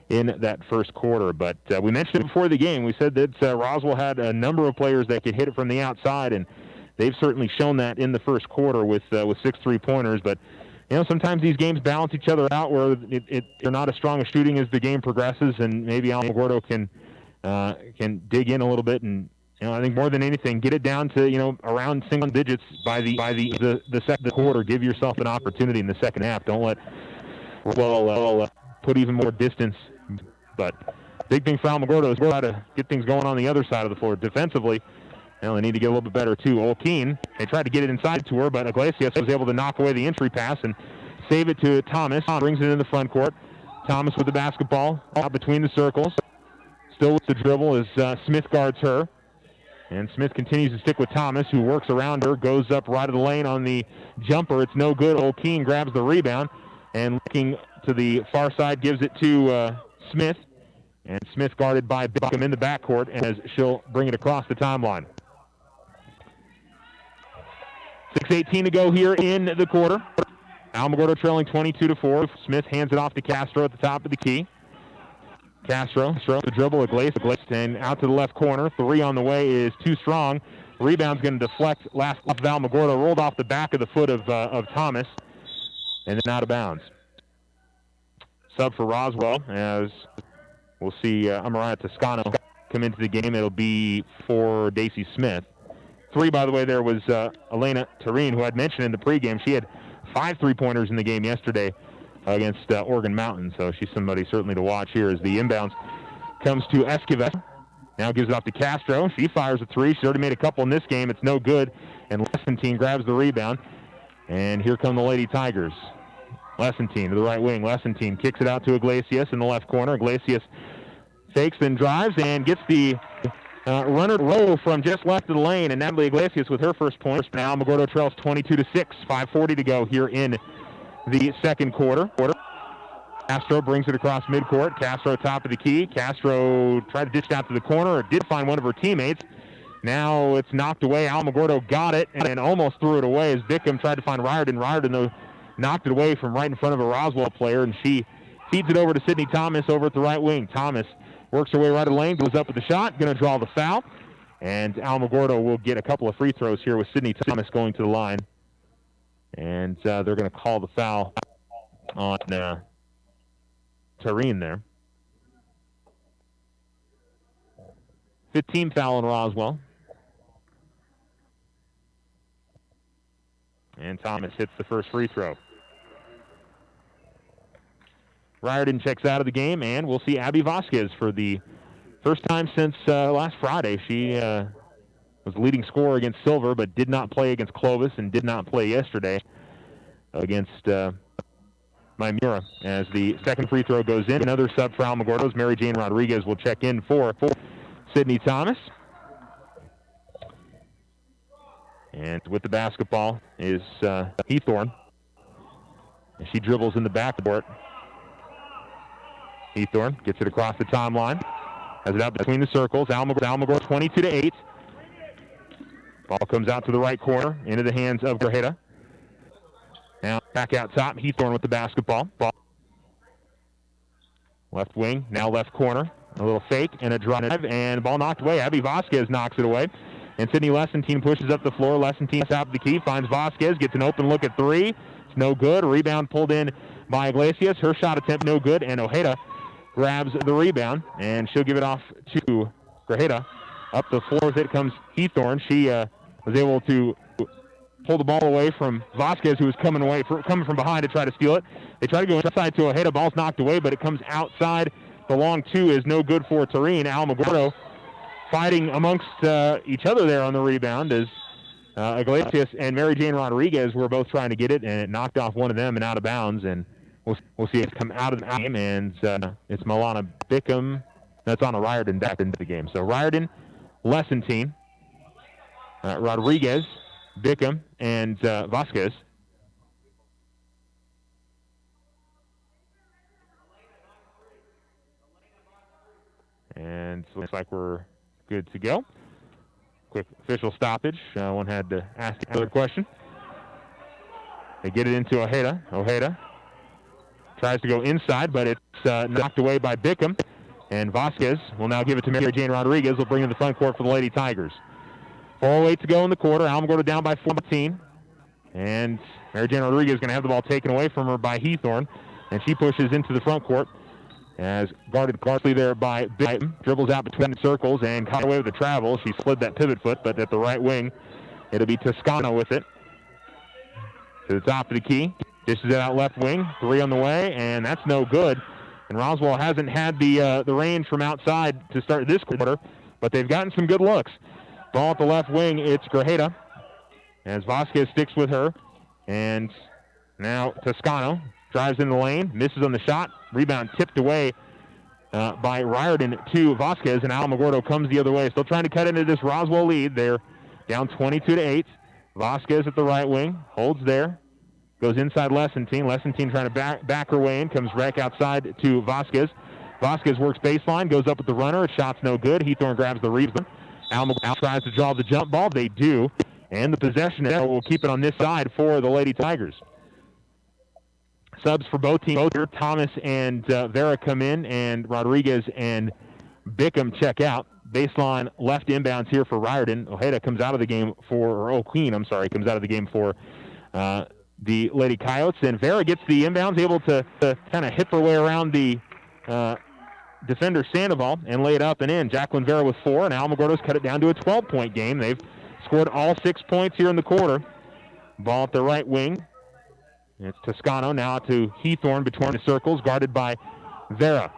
Speaker 2: in that first quarter. But we mentioned it before the game. We said that Roswell had a number of players that could hit it from the outside, and they've certainly shown that in the first quarter with 6 3-pointers. But you know, sometimes these games balance each other out where they're not as strong as shooting as the game progresses, and maybe Alamogordo can dig in a little bit and I think more than anything, get it down to, around single digits by the second quarter. Give yourself an opportunity in the second half. Don't let put even more distance. But big thing for Alamogordo is try to get things going on the other side of the floor. Defensively, they need to get a little bit better, too. Olkeen, they tried to get it inside to her, but Iglesias was able to knock away the entry pass and save it to Thomas. Brings it in the front court. Thomas with the basketball out between the circles. Still with the dribble as Smith guards her. And Smith continues to stick with Thomas, who works around her, goes up right of the lane on the jumper. It's no good. Olkeen grabs the rebound, and looking to the far side, gives it to Smith. And Smith guarded by Bickham in the backcourt as she'll bring it across the timeline. 6:18 to go here in the quarter. Alamogordo trailing 22-4. Smith hands it off to Castro at the top of the key. Castro, the dribble, Iglesias, and out to the left corner. Three on the way is too strong. Rebound's going to deflect last off of Alamogordo, rolled off the back of the foot of Thomas, and then out of bounds. Sub for Roswell, as we'll see Amariah Toscano come into the game. It'll be for Daisy Smith. Three, by the way, there was Elena Tureen, who I'd mentioned in the pregame. She had 5 3-pointers in the game yesterday against Oregon Mountain, so she's somebody certainly to watch here as the inbounds comes to Esquivel. Now gives it off to Castro. She fires a three. She's already made a couple in this game. It's no good, and Lessentine grabs the rebound. And here come the Lady Tigers. Lessentine to the right wing. Lessentine kicks it out to Iglesias in the left corner. Iglesias fakes, then drives, and gets the runner roll from just left of the lane, and Natalie Iglesias with her first point. Now Alamogordo trails 22-6, 5:40 to go here in the second quarter. Castro brings it across midcourt. Castro top of the key. Castro tried to dish it out to the corner. Did find one of her teammates. Now it's knocked away. Alamogordo got it and almost threw it away as Bickham tried to find Riordan. Riordan, though, knocked it away from right in front of a Roswell player, and she feeds it over to Sydney Thomas over at the right wing. Thomas works her way right of the lane, goes up with the shot, going to draw the foul. And Alamogordo will get a couple of free throws here with Sydney Thomas going to the line. And they're going to call the foul on Tareen there. 15th foul on Roswell. And Thomas hits the first free throw. Riordan checks out of the game, and we'll see Abby Vasquez for the first time since last Friday. She was the leading scorer against Silver, but did not play against Clovis and did not play yesterday against Mimura. As the second free throw goes in, another sub for Alamogordo's. Mary Jane Rodriguez will check in for Sydney Thomas. And with the basketball is Heathorn. And she dribbles in the backcourt. Heathorn gets it across the timeline. Has it out between the circles. Alamogordo 22-8. Ball comes out to the right corner, into the hands of Grajeda. Now back out top, Heathorn with the basketball. Ball. Left wing, now left corner. A little fake and a drive, and the ball knocked away. Abby Vasquez knocks it away. And Sydney Lessentine pushes up the floor. Lessentine top of the key, finds Vasquez, gets an open look at three. It's no good. Rebound pulled in by Iglesias. Her shot attempt no good, and Ojeda grabs the rebound, and she'll give it off to Grajeda. Up the floor with it comes Heathorn. She was able to pull the ball away from Vasquez, who was coming from behind to try to steal it. They try to go inside to Ojeda. Ball's knocked away, but it comes outside. The long two is no good for Tareen. Alamogordo fighting amongst each other there on the rebound as Iglesias and Mary Jane Rodriguez were both trying to get it, and it knocked off one of them and out of bounds. And we'll see it come out of the game, and it's Milana Bickham. That's on a Riordan back into the game. So Riordan, Lessentine, Rodriguez, Bickham, and Vasquez. And looks like we're good to go. Quick official stoppage. One had to ask another question. They get it into Ojeda. Ojeda tries to go inside, but it's knocked away by Bickham. And Vasquez will now give it to Mary Jane Rodriguez. Will bring in the front court for the Lady Tigers. 4:08 to go in the quarter. Alamogordo down by 14. And Mary Jane Rodriguez is going to have the ball taken away from her by Heathorn. And she pushes into the front court. As guarded closely there by Bishop, dribbles out between the circles and caught away with the travel. She slid that pivot foot, but at the right wing, it'll be Toscano with it. To the top of the key, dishes it out left wing, 3 on the way, and that's no good. And Roswell hasn't had the range from outside to start this quarter, but they've gotten some good looks. Ball at the left wing, it's Grajeda, as Vasquez sticks with her, and now Toscano drives in the lane, misses on the shot, rebound tipped away by Riordan to Vasquez, and Alamogordo comes the other way. Still trying to cut into this Roswell lead. They're down 22-8. Vasquez at the right wing, holds there, goes inside Lessentine. Lessentine trying to back her way in, comes back outside to Vasquez. Vasquez works baseline, goes up with the runner. Shot's no good. Hethorn grabs the rebound. Alamogordo tries to draw the jump ball. They do, and the possession will keep it on this side for the Lady Tigers. Subs for both teams. Thomas and Vera come in, and Rodriguez and Bickham check out. Baseline left inbounds here for Riordan. Ojeda comes out of the game comes out of the game for the Lady Coyotes. And Vera gets the inbounds, able to kind of hit her way around the defender Sandoval and lay it up and in. Jacqueline Vera with 4, and Alamogordo's cut it down to a 12-point game. They've scored all 6 points here in the quarter. Ball at the right wing. It's Toscano now to Hethorn between the circles, guarded by Vera.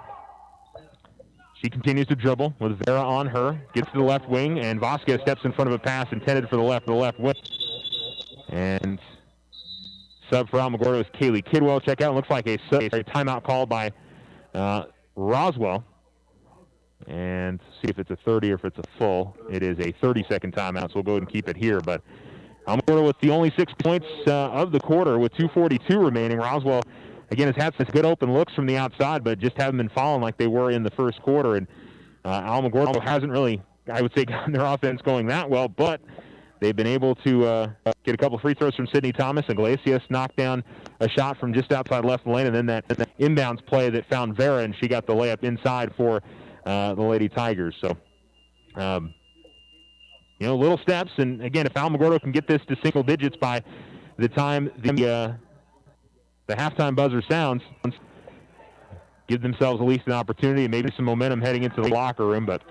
Speaker 2: She continues to dribble with Vera on her, gets to the left wing, and Vasquez steps in front of a pass intended for the left wing. And sub for Alamogordo is Kaylee Kidwell. Check out, looks like a timeout called by Roswell. And see if it's a 30 or if it's a full. It is a 30-second timeout, so we'll go ahead and keep it here. But Alamogordo with the only 6 points of the quarter with 2:42 remaining. Roswell, again, has had some good open looks from the outside, but just haven't been falling like they were in the first quarter. And Alamogordo hasn't really, I would say, gotten their offense going that well, but they've been able to get a couple free throws from Sydney Thomas. Iglesias knocked down a shot from just outside left lane, and then that inbounds play that found Vera, and she got the layup inside for the Lady Tigers. So, little steps. And, again, if Alamogordo can get this to single digits by the time the halftime buzzer sounds, give themselves at least an opportunity and maybe some momentum heading into the locker room. But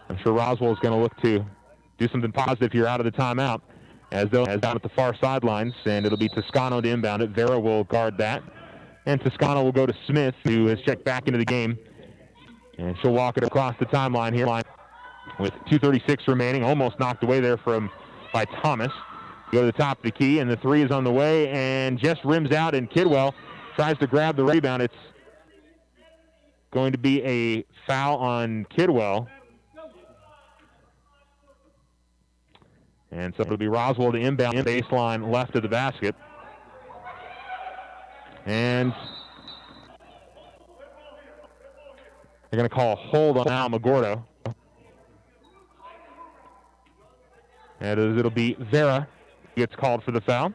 Speaker 2: I'm sure Roswell is going to look to do something positive here out of the timeout as down at the far sidelines, and it'll be Toscano to inbound it. Vera will guard that, and Toscano will go to Smith, who has checked back into the game, and she'll walk it across the timeline here with 2:36 remaining. Almost knocked away there by Thomas. Go to the top of the key, and the 3 is on the way, and just rims out, and Kidwell tries to grab the rebound. It's going to be a foul on Kidwell. And so it'll be Roswell to inbound baseline left of the basket. And they're going to call a hold on Alamogordo. And it'll be Vera who gets called for the foul.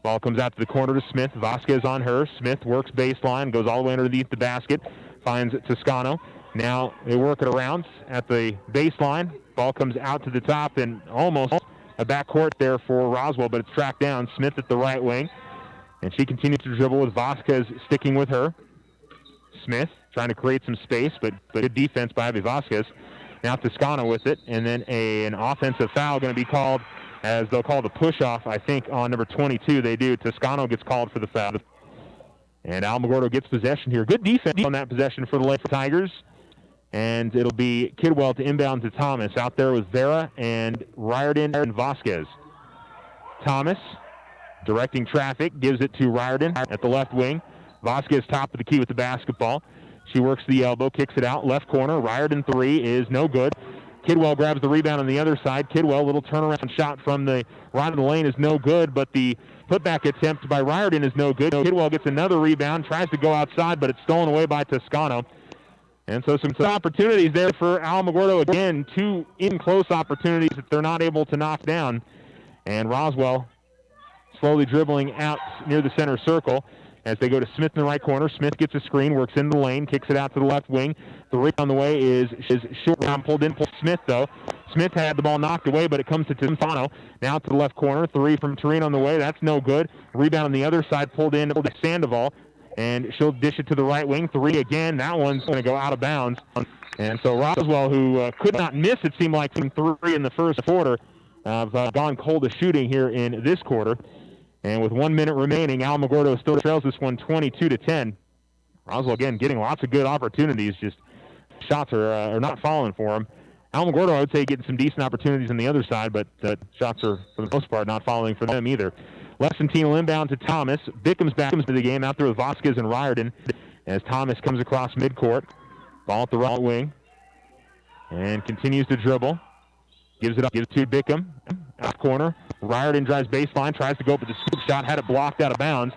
Speaker 2: Ball comes out to the corner to Smith. Vasquez on her. Smith works baseline, goes all the way underneath the basket, finds Toscano. Now they work it around at the baseline. Ball comes out to the top, and almost a backcourt there for Roswell, but it's tracked down. Smith at the right wing, and she continues to dribble with Vasquez sticking with her. Smith trying to create some space, but good defense by Abby Vasquez. Now Toscano with it, and then an offensive foul going to be called, as they'll call the push-off, I think, on number 22. They do. Toscano gets called for the foul. And Alamogordo gets possession here. Good defense on that possession for the Lady Tigers. And it'll be Kidwell to inbound to Thomas. Out there with Vera and Riordan and Vasquez. Thomas directing traffic, gives it to Riordan at the left wing. Vasquez top of the key with the basketball. She works the elbow, kicks it out, left corner. Riordan 3 is no good. Kidwell grabs the rebound on the other side. Kidwell, little turnaround shot from the right of the lane is no good, but the putback attempt by Riordan is no good. Kidwell gets another rebound, tries to go outside, but it's stolen away by Toscano. And so some opportunities there for Alamogordo. Again, 2 in-close opportunities that they're not able to knock down. And Roswell slowly dribbling out near the center circle as they go to Smith in the right corner. Smith gets a screen, works in the lane, kicks it out to the left wing. The rebound on the way is short round, pulled in. Smith, though. Smith had the ball knocked away, but it comes to Toscano. Now to the left corner. 3 from Tureen on the way. That's no good. Rebound on the other side, pulled in to Sandoval. and she'll dish it to the right wing. 3 again. That one's going to go out of bounds. And so Roswell, who could not miss, it seemed like, from 3 in the first quarter, have gone cold to shooting here in this quarter. And with 1 minute remaining, Alamogordo still trails this one 22-10. Roswell, again, getting lots of good opportunities. Just shots are not falling for him. Alamogordo, I would say, getting some decent opportunities on the other side, but shots are, for the most part, not falling for them either. Lessentine will inbound to Thomas. Bickham's back into the game out there with Vasquez and Riordan as Thomas comes across midcourt. Ball at the right wing and continues to dribble. Gives it up, gives it to Bickham. Out corner. Riordan drives baseline, tries to go up with the scoop shot, had it blocked out of bounds.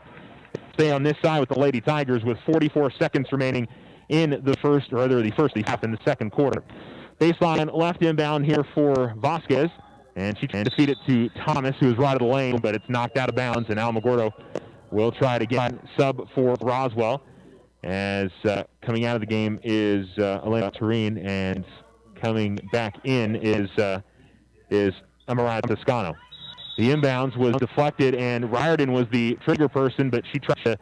Speaker 2: Stay on this side with the Lady Tigers with 44 seconds remaining in the first half in the second quarter. Baseline left inbound here for Vasquez, and she can defeat it to Thomas, who is right of the lane, but it's knocked out of bounds, and Alamogordo will try it again. Sub for Roswell, as coming out of the game is Elena Tureen, and coming back in is Amariah Toscano. The inbounds was deflected, and Riordan was the trigger person, but she tried to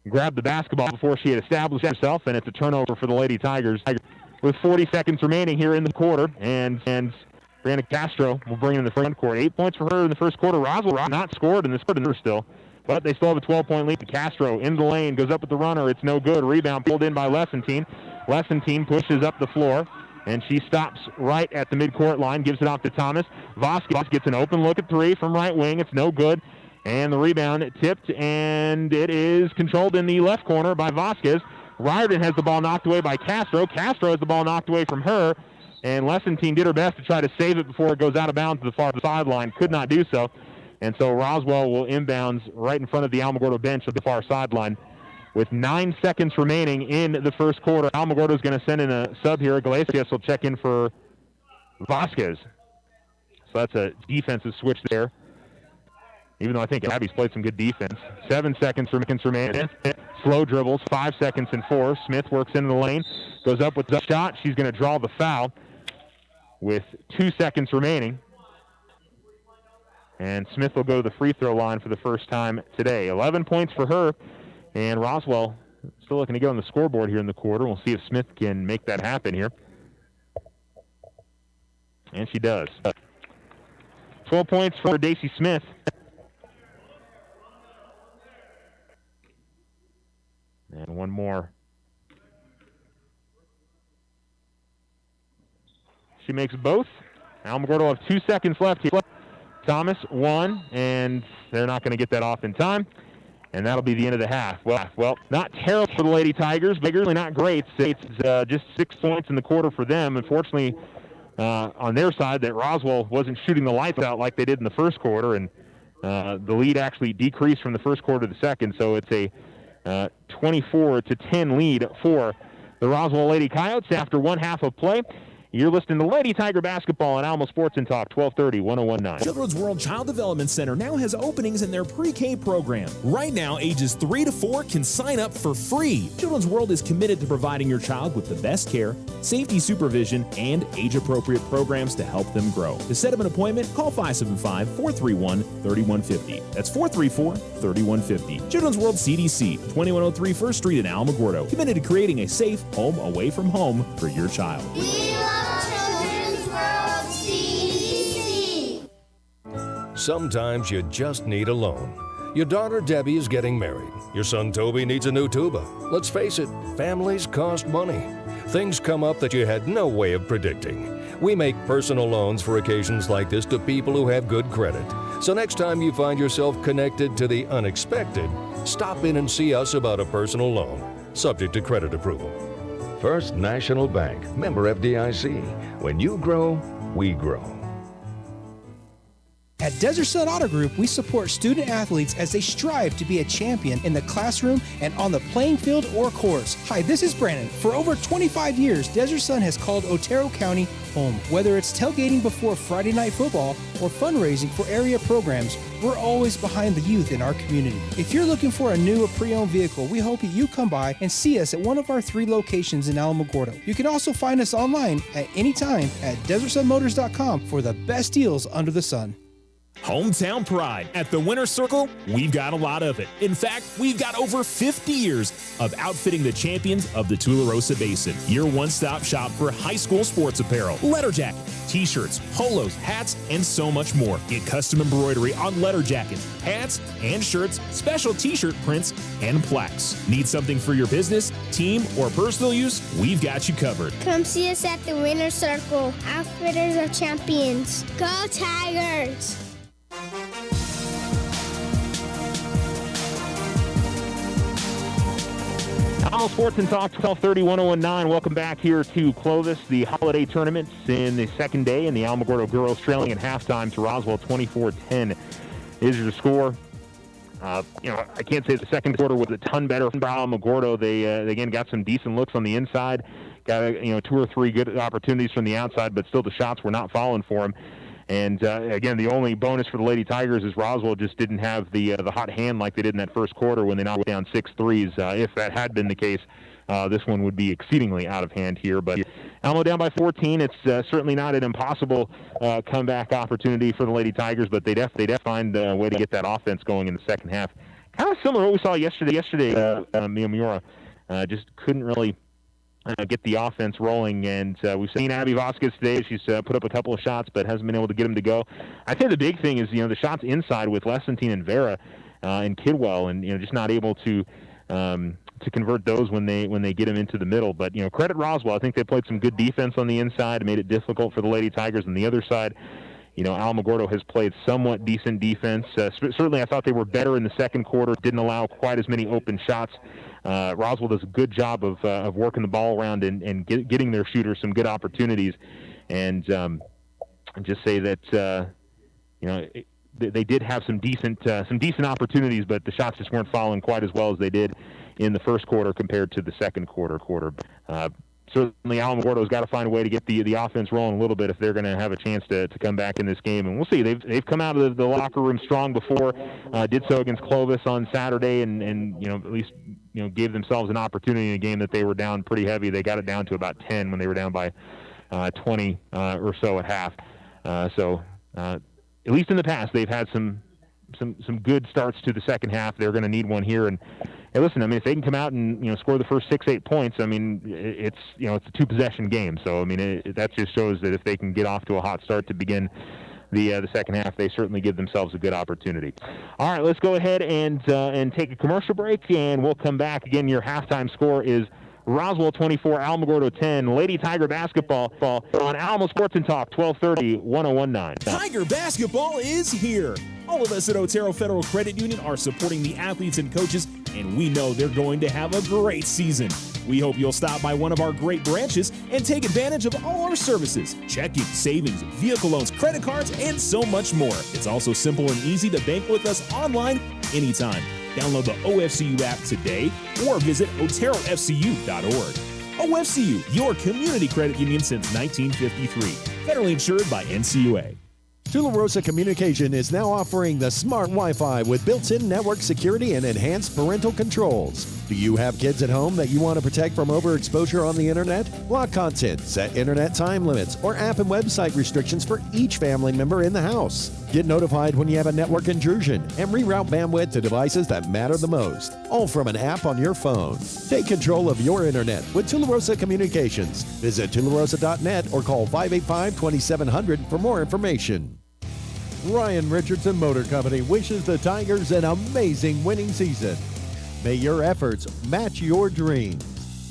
Speaker 2: grab the basketball before she had established herself, and it's a turnover for the Lady Tigers. With 40 seconds remaining here in the quarter, and Brianna Castro will bring in the front court. 8 points for her in the first quarter. Roswell not scored in this quarter still, but they still have a 12-point lead. Castro in the lane, goes up with the runner. It's no good. Rebound pulled in by Lessentine. Lessentine pushes up the floor, and she stops right at the midcourt line, gives it off to Thomas. Vasquez gets an open look at 3 from right wing. It's no good. And the rebound tipped, and it is controlled in the left corner by Vasquez. Riordan has the ball knocked away by Castro. Castro has the ball knocked away from her, and Lessentine did her best to try to save it before it goes out of bounds to the far sideline. Could not do so. And so Roswell will inbounds right in front of the Alamogordo bench at the far sideline. With 9 seconds remaining in the first quarter, Alamogordo is going to send in a sub here. Iglesias will check in for Vasquez. So that's a defensive switch there, even though I think Abby's played some good defense. 7 seconds remaining. Slow dribbles, 5 seconds and 4. Smith works into the lane, goes up with the shot. She's going to draw the foul with 2 seconds remaining. And Smith will go to the free throw line for the first time today. 11 points for her. And Roswell still looking to get on the scoreboard here in the quarter. We'll see if Smith can make that happen here. And she does. 12 points for Daisy Smith. And one more. She makes both. Alamogordo will have 2 seconds left here. Thomas, 1, and they're not going to get that off in time. And that'll be the end of the half. Well, not terrible for the Lady Tigers, but really not great. It's just 6 points in the quarter for them. Unfortunately, on their side, that Roswell wasn't shooting the lights out like they did in the first quarter, and the lead actually decreased from the first quarter to the second. So it's a 24-10 lead for the Roswell Lady Coyotes after one half of play. You're listening to Lady Tiger Basketball on Alamo Sports and Talk, 1230, 1019.
Speaker 1: Children's World Child Development Center now has openings in their pre-K program. Right now, ages 3 to 4 can sign up for free. Children's World is committed to providing your child with the best care, safety supervision, and age-appropriate programs to help them grow. To set up an appointment, call 575-431-3150. That's 434-3150. Children's World CDC, 2103 1st Street in Alamogordo. Committed to creating a safe home away from home for your child.
Speaker 4: Children's World CDC.
Speaker 6: Sometimes you just need a loan. Your daughter Debbie is getting married. Your son Toby needs a new tuba. Let's face it, families cost money. Things come up that you had no way of predicting. We make personal loans for occasions like this to people who have good credit. So next time you find yourself connected to the unexpected, stop in and see us about a personal loan, subject to credit approval.
Speaker 7: First National Bank, member FDIC. When you grow, we grow.
Speaker 3: At Desert Sun Auto Group, we support student athletes as they strive to be a champion in the classroom and on the playing field or course. Hi, this is Brandon. For over 25 years, Desert Sun has called Otero County home. Whether it's tailgating before Friday night football or fundraising for area programs, we're always behind the youth in our community. If you're looking for a new or pre-owned vehicle, we hope that you come by and see us at one of our 3 locations in Alamogordo. You can also find us online at any time at DesertSunMotors.com for the best deals under the sun.
Speaker 1: Hometown pride. At the Winter Circle, we've got a lot of it. In fact, we've got over 50 years of outfitting the champions of the Tularosa Basin. Your one-stop shop for high school sports apparel, letter jacket, t-shirts, polos, hats, and so much more. Get custom embroidery on letter jackets, hats, and shirts, special t-shirt prints, and plaques. Need something for your business, team, or personal use? We've got you covered.
Speaker 4: Come see us at the Winter Circle, outfitters of champions. Go Tigers!
Speaker 2: All Sports and Talk 1230-1019. Welcome back here to Clovis. The holiday tournaments in the second day, and the Alamogordo girls trailing at halftime to Roswell 24-10 is your score. I can't say the second quarter was a ton better for Alamogordo. They again got some decent looks on the inside, got 2 or 3 good opportunities from the outside, but still the shots were not falling for them. And again, the only bonus for the Lady Tigers is Roswell just didn't have the hot hand like they did in that first quarter when they knocked down 6 threes. If that had been the case, this one would be exceedingly out of hand here. But Alamo down by 14. It's certainly not an impossible comeback opportunity for the Lady Tigers, but they definitely find a way to get that offense going in the second half. Kind of similar to what we saw yesterday. Miura just couldn't really get the offense rolling, and we've seen Abby Vasquez today. She's put up a couple of shots, but hasn't been able to get them to go. I'd say the big thing is, the shots inside with Lessentine and Vera and Kidwell, and just not able to convert those when they get them into the middle. But credit Roswell. I think they played some good defense on the inside, made it difficult for the Lady Tigers on the other side. Alamogordo has played somewhat decent defense. Certainly, I thought they were better in the second quarter. Didn't allow quite as many open shots. Roswell does a good job of working the ball around and getting their shooters some good opportunities. And just say that they did have some decent opportunities, but the shots just weren't falling quite as well as they did in the first quarter compared to the second quarter. Certainly, Alamogordo's got to find a way to get the offense rolling a little bit if they're going to have a chance to come back in this game. And we'll see. They've come out of the locker room strong before. Did so against Clovis on Saturday, and at least gave themselves an opportunity in a game that they were down pretty heavy. They got it down to about 10 when they were down by 20 or so at half. So at least in the past, they've had some good starts to the second half. They're going to need one here. And hey, listen, if they can come out and score the first 6-8 points, it's it's a 2-possession game. So that just shows that if they can get off to a hot start to begin the second half, they certainly give themselves a good opportunity. All right, let's go ahead and take a commercial break, and we'll come back. Again, your halftime score is Roswell 24, Alamogordo 10. Lady Tiger basketball on Alamo Sports and Talk 1230-1019.
Speaker 1: Tiger basketball is here. All of us at Otero Federal Credit Union are supporting the athletes and coaches, and we know they're going to have a great season. We hope you'll stop by one of our great branches and take advantage of all our services: checking, savings, vehicle loans, credit cards, and so much more. It's also simple and easy to bank with us online anytime. Download the OFCU app today or visit oterofcu.org. OFCU, your community credit union since 1953. Federally insured by NCUA.
Speaker 5: Tularosa Communication is now offering the smart Wi-Fi with built-in network security and enhanced parental controls. Do you have kids at home that you want to protect from overexposure on the internet? Block content, set internet time limits, or app and website restrictions for each family member in the house. Get notified when you have a network intrusion and reroute bandwidth to devices that matter the most, all from an app on your phone. Take control of your internet with Tularosa Communications. Visit tularosa.net or call 585-2700 for more information. Ryan Richardson Motor Company wishes the Tigers an amazing winning season. May your efforts match your dreams.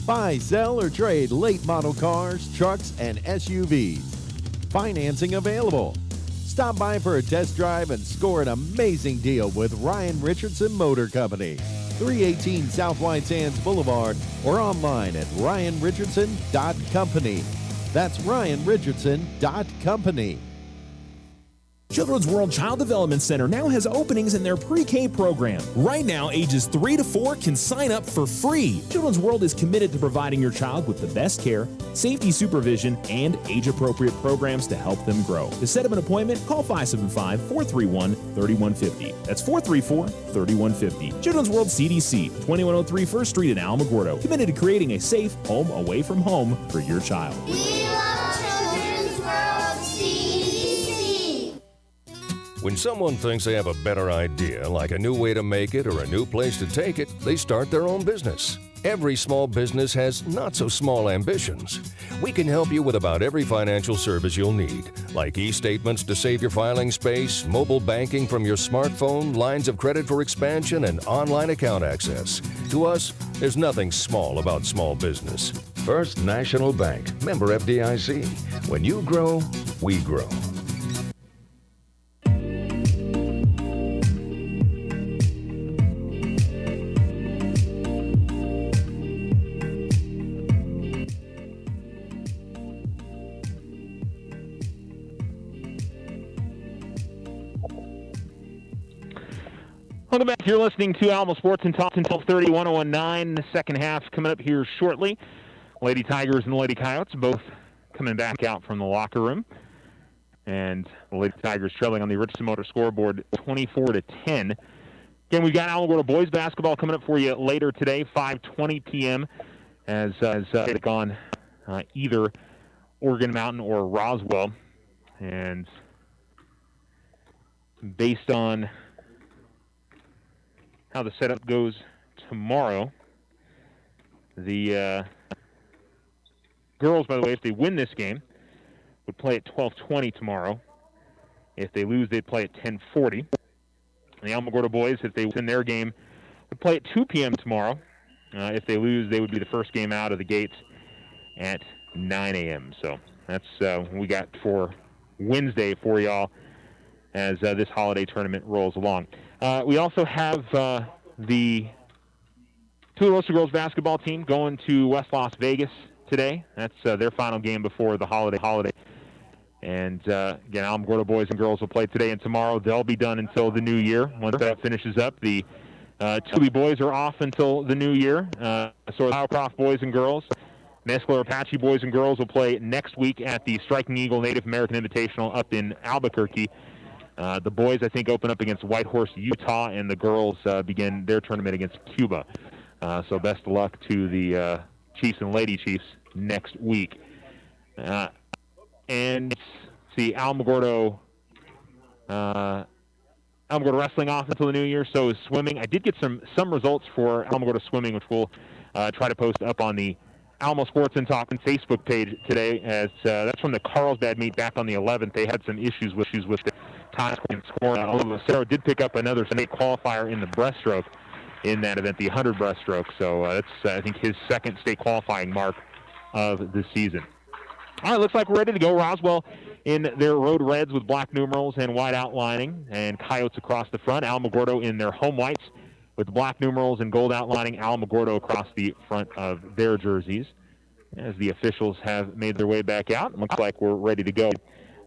Speaker 5: Buy, sell, or trade late model cars, trucks, and SUVs. Financing available. Stop by for a test drive and score an amazing deal with Ryan Richardson Motor Company. 318 South White Sands Boulevard or online at ryanrichardson.company. That's ryanrichardson.company.
Speaker 1: Children's World Child Development Center now has openings in their pre-K program. Right now, ages 3 to 4 can sign up for free. Children's World is committed to providing your child with the best care, safety supervision, and age-appropriate programs to help them grow. To set up an appointment, call 575-431-3150. That's 434-3150. Children's World CDC, 2103 1st Street in Alamogordo. Committed to creating a safe home away from home for your child.
Speaker 4: We love Children's World CDC.
Speaker 6: When someone thinks they have a better idea, like a new way to make it or a new place to take it, they start their own business. Every small business has not-so-small ambitions. We can help you with about every financial service you'll need, like e-statements to save your filing space, mobile banking from your smartphone, lines of credit for expansion, and online account access. To us, there's nothing small about small business.
Speaker 7: First National Bank, member FDIC. When you grow, we grow.
Speaker 2: Welcome back. You're listening to Alamo Sports and Talk until 1019. The second half coming up here shortly. Lady Tigers and the Lady Coyotes both coming back out from the locker room. And the Lady Tigers trailing on the Richardson Motor scoreboard 24-10. Again, we've got Alamogordo boys basketball coming up for you later today, 5:20 p.m. as they take on either Oregon Mountain or Roswell. And based on how the setup goes tomorrow, the girls, by the way, if they win this game, would play at 12:20 tomorrow. If they lose, they'd play at 10:40. And the Alamogordo boys, if they win their game, would play at 2 p.m. tomorrow. If they lose, they would be the first game out of the gates at 9 a.m. So that's what we got for Wednesday for y'all as this holiday tournament rolls along. We also have the Tularosa girls basketball team going to West Las Vegas today. That's their final game before the holiday. And again, Alamogordo boys and girls will play today and tomorrow. They'll be done until the new year. Once that finishes up, the Tule boys are off until the new year. So the Howcroft boys and girls, Mescalero Apache boys and girls will play next week at the Striking Eagle Native American Invitational up in Albuquerque. The boys, I think, open up against Whitehorse, Utah, and the girls begin their tournament against Cuba. So best of luck to the Chiefs and Lady Chiefs next week. And see, Alamogordo wrestling off until the new year. So is swimming. I did get some results for Alamogordo swimming, which we'll try to post up on the Alamo Sports and Talk Facebook page today. As that's from the Carlsbad meet back on the 11th. They had some issues with the time scoring. Although Sarah did pick up another state qualifier in the breaststroke in that event, the 100 breaststroke. So that's, I think, his second state qualifying mark of the season. All right, looks like we're ready to go. Roswell in their road reds with black numerals and white outlining, and Coyotes across the front. Alamogordo in their home whites with black numerals and gold outlining. Alamogordo across the front of their jerseys. As the officials have made their way back out, it looks like we're ready to go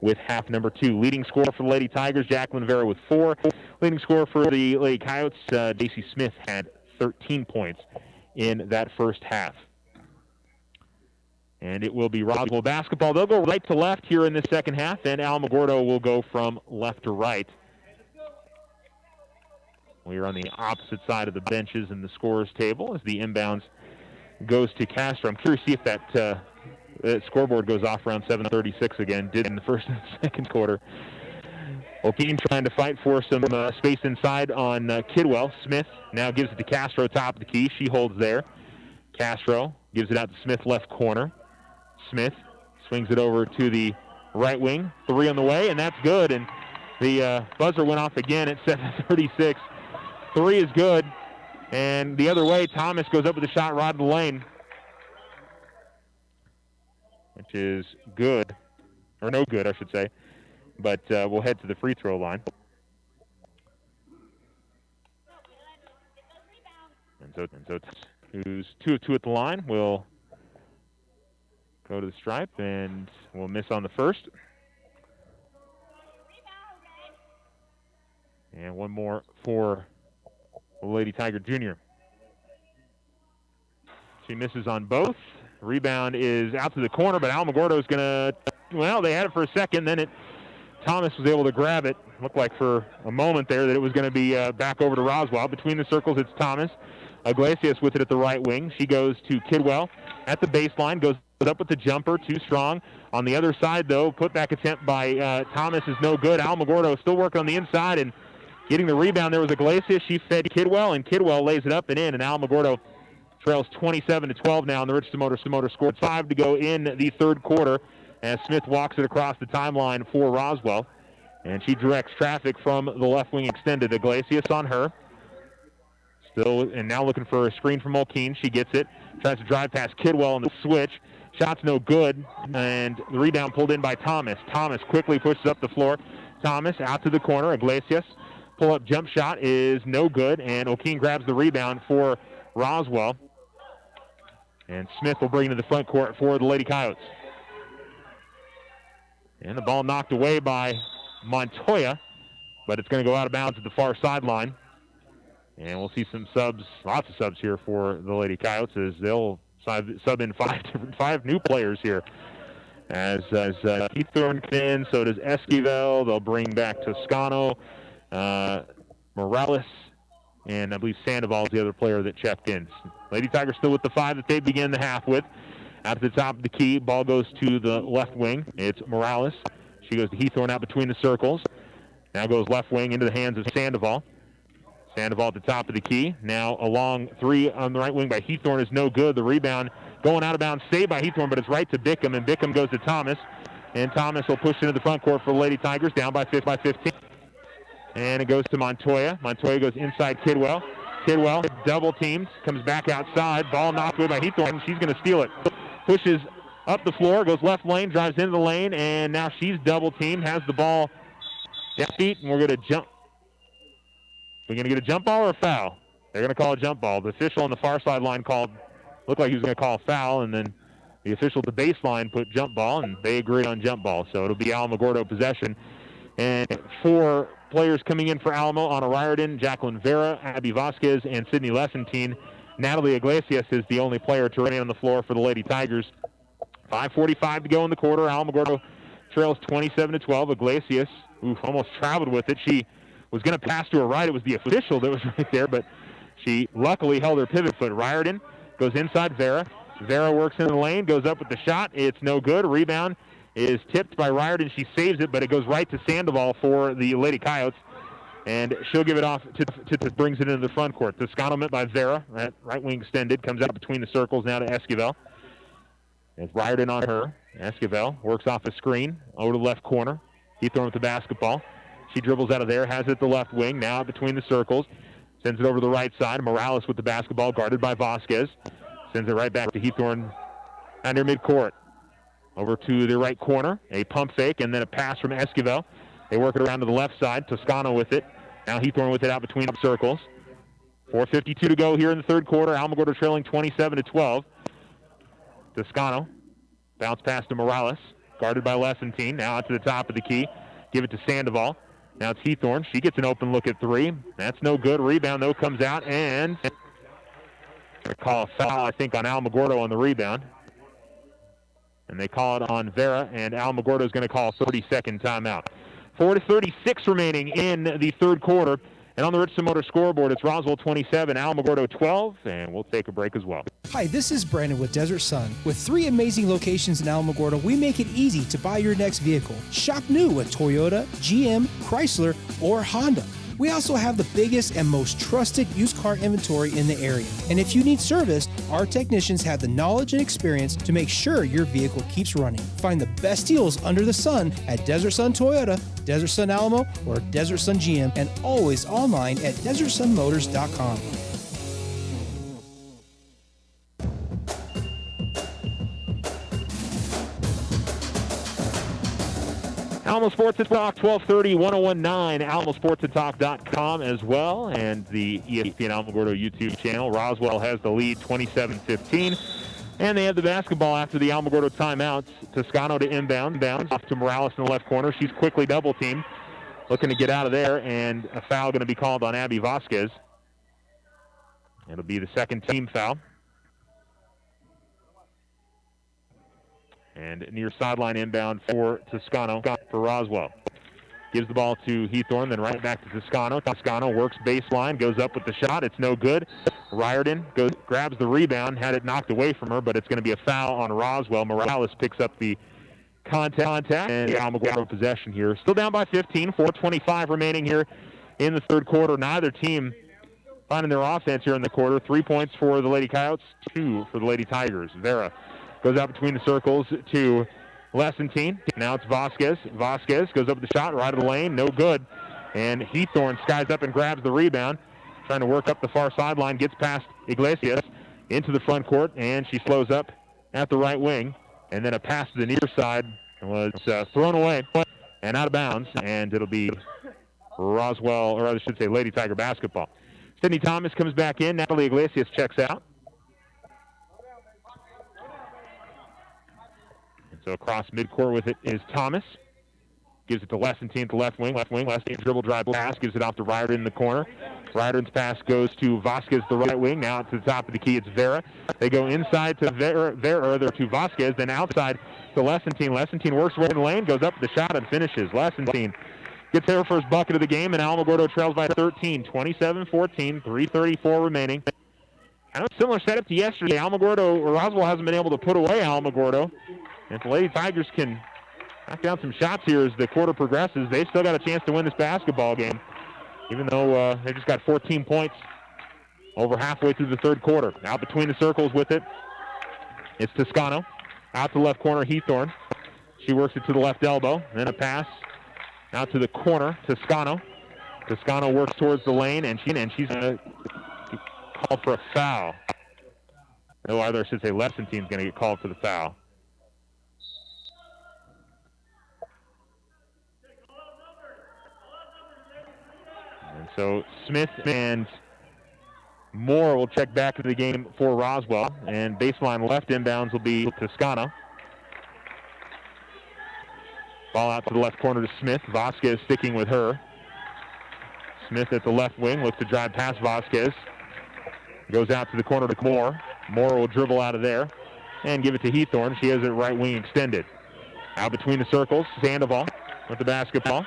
Speaker 2: with half number 2. Leading scorer for the Lady Tigers, Jacqueline Vera with 4. Leading scorer for the Lady Coyotes, Daisy Smith had 13 points in that first half. And it will be Roswell basketball. They'll go right to left here in the second half, and Alamogordo will go from left to right. We are on the opposite side of the benches in the scorers table as the inbounds goes to Castro. I'm curious to see if that scoreboard goes off around 7:36 again. Did in the first and second quarter. O'Keefe trying to fight for some space inside on Kidwell. Smith now gives it to Castro, top of the key. She holds there. Castro gives it out to Smith, left corner. Smith swings it over to the right wing. 3 on the way, and that's good. And the buzzer went off again at 7:36. 3 is good. And the other way, Thomas goes up with a shot right in the lane, which is good. Or no good, I should say. But we'll head to the free throw line. And so who's 2 of 2 at the line will go to the stripe, and we'll miss on the first. And one more for Lady Tiger Jr. She misses on both. Rebound is out to the corner, but Alamogordo is going to, well, they had it for a second, then Thomas was able to grab it. Looked like for a moment there that it was going to be back over to Roswell. Between the circles, it's Thomas. Iglesias with it at the right wing. She goes to Kidwell at the baseline, goes up with the jumper, too strong. On the other side, though, putback attempt by Thomas is no good. Alamogordo still working on the inside and getting the rebound. There was Iglesias. She fed Kidwell, and Kidwell lays it up and in, and Alamogordo trails 27-12 now, and the Richardson Motor scored 5 to go in the third quarter as Smith walks it across the timeline for Roswell, and she directs traffic from the left wing extended. Iglesias on her. Still, and now looking for a screen from Mulkeen. She gets it. Tries to drive past Kidwell on the switch. Shot's no good, and the rebound pulled in by Thomas. Thomas quickly pushes up the floor. Thomas out to the corner. Iglesias. Pull-up jump shot is no good, and O'Keen grabs the rebound for Roswell. And Smith will bring it to the front court for the Lady Coyotes. And the ball knocked away by Montoya, but it's going to go out of bounds at the far sideline. And we'll see some subs, lots of subs here for the Lady Coyotes as they'll sub in five new players here. As Keith Thorne comes in, so does Esquivel. They'll bring back Toscano, Morales, and I believe Sandoval is the other player that checked in. Lady Tigers still with the 5 that they began the half with. Out to the top of the key, ball goes to the left wing. It's Morales. She goes to Heathorn out between the circles. Now goes left wing into the hands of Sandoval. Sandoval at the top of the key. Now a long 3 on the right wing by Heathorn is no good. The rebound going out of bounds, saved by Heathorn, but it's right to Bickham, and Bickham goes to Thomas. And Thomas will push into the front court for the Lady Tigers, down by 15. And it goes to Montoya. Montoya goes inside Kidwell. Kidwell double teams, comes back outside. Ball knocked away by Heathorn. She's going to steal it. Pushes up the floor, goes left lane, drives into the lane, and now she's double teamed, has the ball down feet, and we're going to jump. We're going to get a jump ball or a foul? They're going to call a jump ball. The official on the far sideline looked like he was going to call a foul, and then the official at the baseline put jump ball, and they agreed on jump ball. So it'll be Alamogordo possession. And 4 players coming in for Alamo: Anna Riordan, Jacqueline Vera, Abby Vasquez, and Sydney Lessentine. Natalie Iglesias is the only player to remain on the floor for the Lady Tigers. 5:45 to go in the quarter. Alamogordo trails 27-12. Iglesias, almost traveled with it. She was going to pass to her right. It was the official that was right there, but she luckily held her pivot foot. Riordan goes inside Vera. Vera works in the lane, goes up with the shot. It's no good. Rebound is tipped by Riordan. She saves it, but it goes right to Sandoval for the Lady Coyotes. And she'll give it off to brings it into the front court. Toscano met by Vera. That right wing extended. Comes out between the circles now to Esquivel. It's Riordan on her. Esquivel works off a screen over to the left corner. Heathorn with the basketball. She dribbles out of there, has it at the left wing, now between the circles. Sends it over to the right side. Morales with the basketball, guarded by Vasquez. Sends it right back to Heathorn under midcourt. Over to the right corner, a pump fake, and then a pass from Esquivel. They work it around to the left side. Toscano with it. Now Heathorn with it out between the circles. 4:52 to go here in the third quarter. Alamogordo trailing 27-12. Toscano. Bounce pass to Morales. Guarded by Lessentine. Now out to the top of the key. Give it to Sandoval. Now it's Heathorn. She gets an open look at 3. That's no good. Rebound, though, comes out, and they call a foul, I think, on Alamogordo on the rebound. And they call it on Vera, and Alamogordo is going to call a 30-second timeout. 4:36 remaining in the third quarter. And on the Richardson Motor scoreboard, it's Roswell 27, Alamogordo 12, and we'll take a break as well.
Speaker 3: Hi, this is Brandon with Desert Sun. With 3 amazing locations in Alamogordo, we make it easy to buy your next vehicle. Shop new at Toyota, GM, Chrysler, or Honda. We also have the biggest and most trusted used car inventory in the area. And if you need service, our technicians have the knowledge and experience to make sure your vehicle keeps running. Find the best deals under the sun at Desert Sun Toyota, Desert Sun Alamo, or Desert Sun GM, and always online at DesertSunMotors.com.
Speaker 2: Alamo Sports and Talk, 1230, 1019, AlamoSportsandTalk.com as well, and the ESPN Alamogordo YouTube channel. Roswell has the lead, 27-15, and they have the basketball after the Alamogordo timeouts. Toscano to inbound, off to Morales in the left corner. She's quickly double-teamed, looking to get out of there, and a foul going to be called on Abby Vasquez. It'll be the second team foul. And near sideline inbound for Toscano for Roswell. Gives the ball to Hethorn, then right back to Toscano. Toscano works baseline, goes up with the shot. It's no good. Riordan grabs the rebound, had it knocked away from her, but it's going to be a foul on Roswell. Morales picks up the contact, and Alamogordo possession here. Still down by 15, 4:25 remaining here in the third quarter. Neither team finding their offense here in the quarter. 3 points for the Lady Coyotes, 2 for the Lady Tigers. Vera goes out between the circles to Lessentine. Now it's Vasquez. Vasquez goes up with the shot, right of the lane, no good. And Hethorn skies up and grabs the rebound, trying to work up the far sideline, gets past Iglesias into the front court, and she slows up at the right wing. And then a pass to the near side was thrown away and out of bounds, and it'll be Roswell, or I should say Lady Tiger basketball. Sydney Thomas comes back in. Natalie Iglesias checks out. So across midcourt with it is Thomas. Gives it to Lessentine at the left wing. Lessentine dribble drive pass. Gives it off to Riordan in the corner. Riordan's pass goes to Vasquez, the right wing. Now to the top of the key, it's Vera. They go inside to Vera, they're to Vasquez. Then outside to Lessentine. Lessentine works right in the lane, goes up with the shot and finishes. Lessentine gets her first bucket of the game, and Alamogordo trails by 13, 27-14, 3:34 remaining. Kind of a similar setup to yesterday. Roswell hasn't been able to put away Alamogordo. And if the Lady Tigers can knock down some shots here as the quarter progresses, they've still got a chance to win this basketball game, even though they just got 14 points over halfway through the third quarter. Out between the circles with it, it's Toscano. Out to the left corner, Hethorn. She works it to the left elbow. Then a pass out to the corner, Toscano. Toscano works towards the lane, and she's going to call for a foul. Or I should say Lessentine's going to get called for the foul. And so Smith and Moore will check back into the game for Roswell, and baseline left inbounds will be Toscano. Ball out to the left corner to Smith. Vasquez sticking with her. Smith at the left wing looks to drive past Vasquez. Goes out to the corner to Moore. Moore will dribble out of there and give it to Hethorn. She has it right wing extended. Out between the circles, Sandoval with the basketball.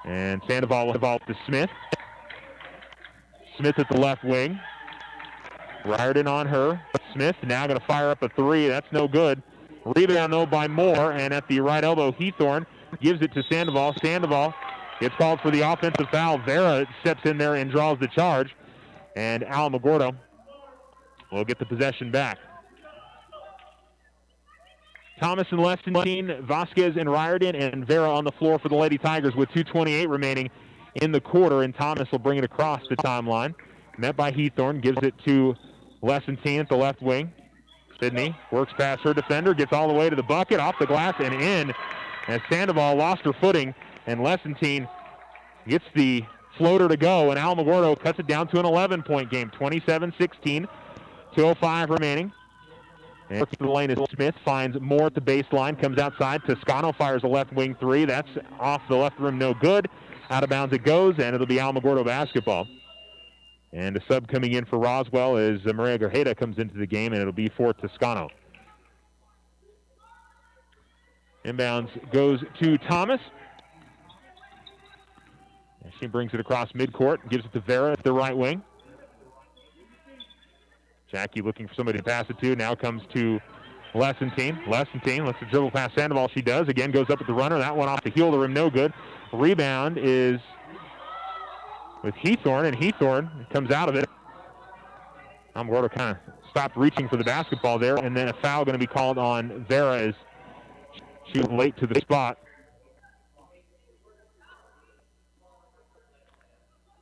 Speaker 2: And Sandoval will involve to Smith. Smith at the left wing. Riordan on her. Smith now going to fire up a three. That's no good. Rebound, though, by Moore. And at the right elbow, Hethorn gives it to Sandoval. Sandoval gets called for the offensive foul. Vera steps in there and draws the charge. And Alamogordo will get the possession back. Thomas and Lessentine, Vasquez and Riordan, and Vera on the floor for the Lady Tigers with 2:28 remaining in the quarter, and Thomas will bring it across the timeline. Met by Hethorn, gives it to Lessentine at the left wing. Sydney works past her defender, gets all the way to the bucket, off the glass and in, as Sandoval lost her footing, and Lessentine gets the floater to go, and Alamogordo cuts it down to an 11-point game, 27-16, 2:05 remaining. And to the lane is Smith, finds Moore at the baseline, comes outside. Toscano fires a left wing three. That's off the left rim, no good. Out of bounds it goes, and it'll be Alamogordo basketball. And a sub coming in for Roswell is Maria Garjeda comes into the game, and it'll be for Toscano. Inbounds goes to Thomas. And she brings it across midcourt, gives it to Vera at the right wing. Jackie looking for somebody to pass it to. Now comes to Lessentine. Lessentine lets the dribble past Sandoval. She does. Again, goes up at the runner. That one off the heel of the rim. No good. Rebound is with Hethorn, and Hethorn comes out of it. Alamogordo kind of stopped reaching for the basketball there, and then a foul going to be called on Vera as she was late to the spot.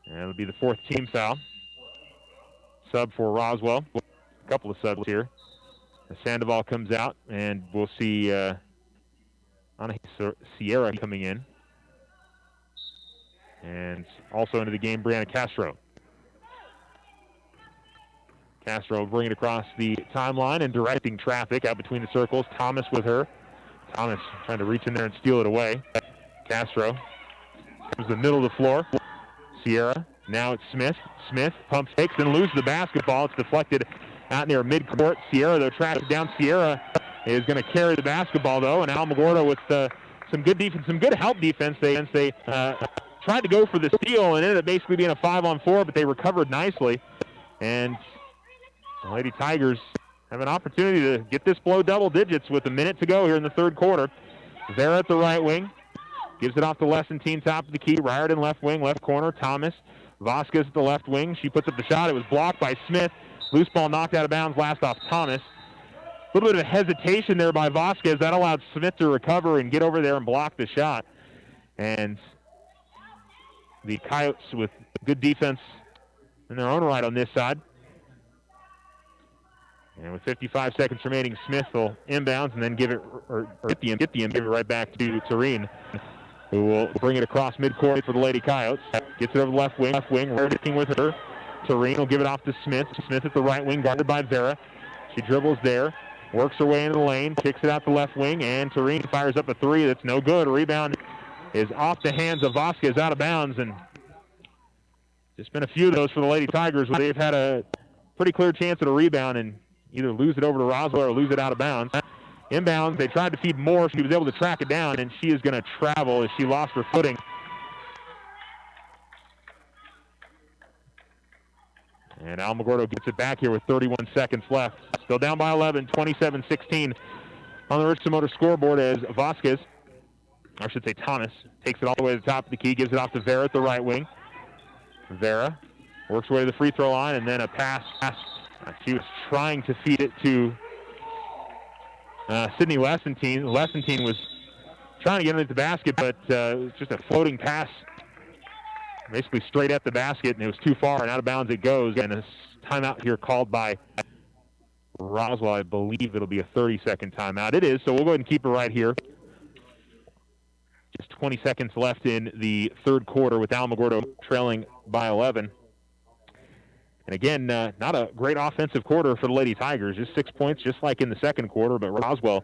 Speaker 2: And it'll be the fourth team foul. Sub for Roswell. A couple of subs here. Sandoval comes out, and we'll see Ana Sierra coming in. And also into the game, Brianna Castro. Castro bringing it across the timeline and directing traffic out between the circles. Thomas with her. Thomas trying to reach in there and steal it away. Castro comes to the middle of the floor. Sierra. Now it's Smith. Smith pumps, fakes, and loses the basketball. It's deflected out near midcourt. Sierra, though, tracks down. Sierra is going to carry the basketball, though, and Alamogordo with some good defense, some good help defense. They tried to go for the steal and ended up basically being a 5-on-4, but they recovered nicely. And the Lady Tigers have an opportunity to get this below double digits with a minute to go here in the third quarter. Vera at the right wing. Gives it off to Lessentine, top of the key. Riordan left wing, left corner. Thomas. Vasquez at the left wing. She puts up the shot. It was blocked by Smith. Loose ball knocked out of bounds, last off Thomas. A little bit of hesitation there by Vasquez. That allowed Smith to recover and get over there and block the shot. And the Coyotes with good defense in their own right on this side. And with 55 seconds remaining, Smith will inbounds and then give it, or get the give it right back to Tureen, who will bring it across midcourt for the Lady Coyotes. Gets it over the left wing, working with her. Tureen will give it off to Smith. Smith at the right wing, guarded by Vera. She dribbles there, works her way into the lane, kicks it out the left wing, and Tureen fires up a three that's no good. A rebound is off the hands of Vasquez, out of bounds, and just been a few of those for the Lady Tigers where they've had a pretty clear chance at a rebound and either lose it over to Roswell or lose it out of bounds. Inbounds, they tried to feed more. She was able to track it down, and she is going to travel as she lost her footing. And Alamogordo gets it back here with 31 seconds left. Still down by 11, 27-16 on the Richardson Motor scoreboard as Vasquez, or I should say Thomas, takes it all the way to the top of the key, gives it off to Vera at the right wing. Vera works her way to the free throw line, and then a pass. She was trying to feed it to Sydney Lessentine. Lessentine was trying to get it at the basket, but it was just a floating pass, basically straight at the basket, and it was too far, and out of bounds it goes. And a timeout here called by Roswell. I believe it'll be a 30-second timeout. It is, so we'll go ahead and keep it right here. Just 20 seconds left in the third quarter with Alamogordo trailing by 11. And again, not a great offensive quarter for the Lady Tigers. Just 6 points, just like in the second quarter. But Roswell,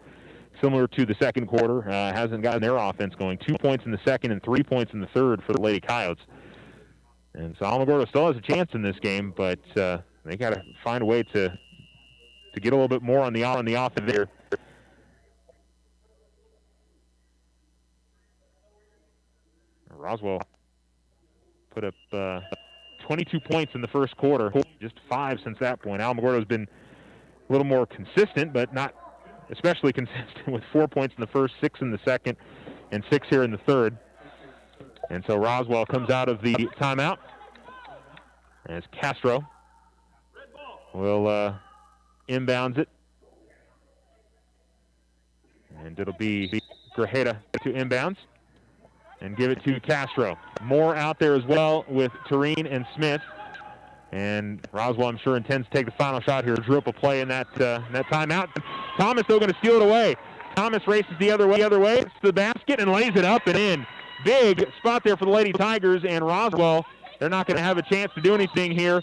Speaker 2: similar to the second quarter, hasn't gotten their offense going. 2 points in the second and 3 points in the third for the Lady Coyotes. And so Alamogordo still has a chance in this game, but they got to find a way to get a little bit more on the offense there. Roswell put up 22 points in the first quarter, just 5 since that point. Alamogordo's been a little more consistent, but not especially consistent, with 4 points in the first, 6 in the second, and 6 here in the third. And so Roswell comes out of the timeout as Castro will inbounds it. And it'll be Grajeda to inbounds and give it to Castro. Moore out there as well with Tureen and Smith. And Roswell, I'm sure, intends to take the final shot here. Drew up a play in that timeout. Thomas, though, going to steal it away. Thomas races the other way, to the basket and lays it up and in. Big spot there for the Lady Tigers, and Roswell, they're not going to have a chance to do anything here.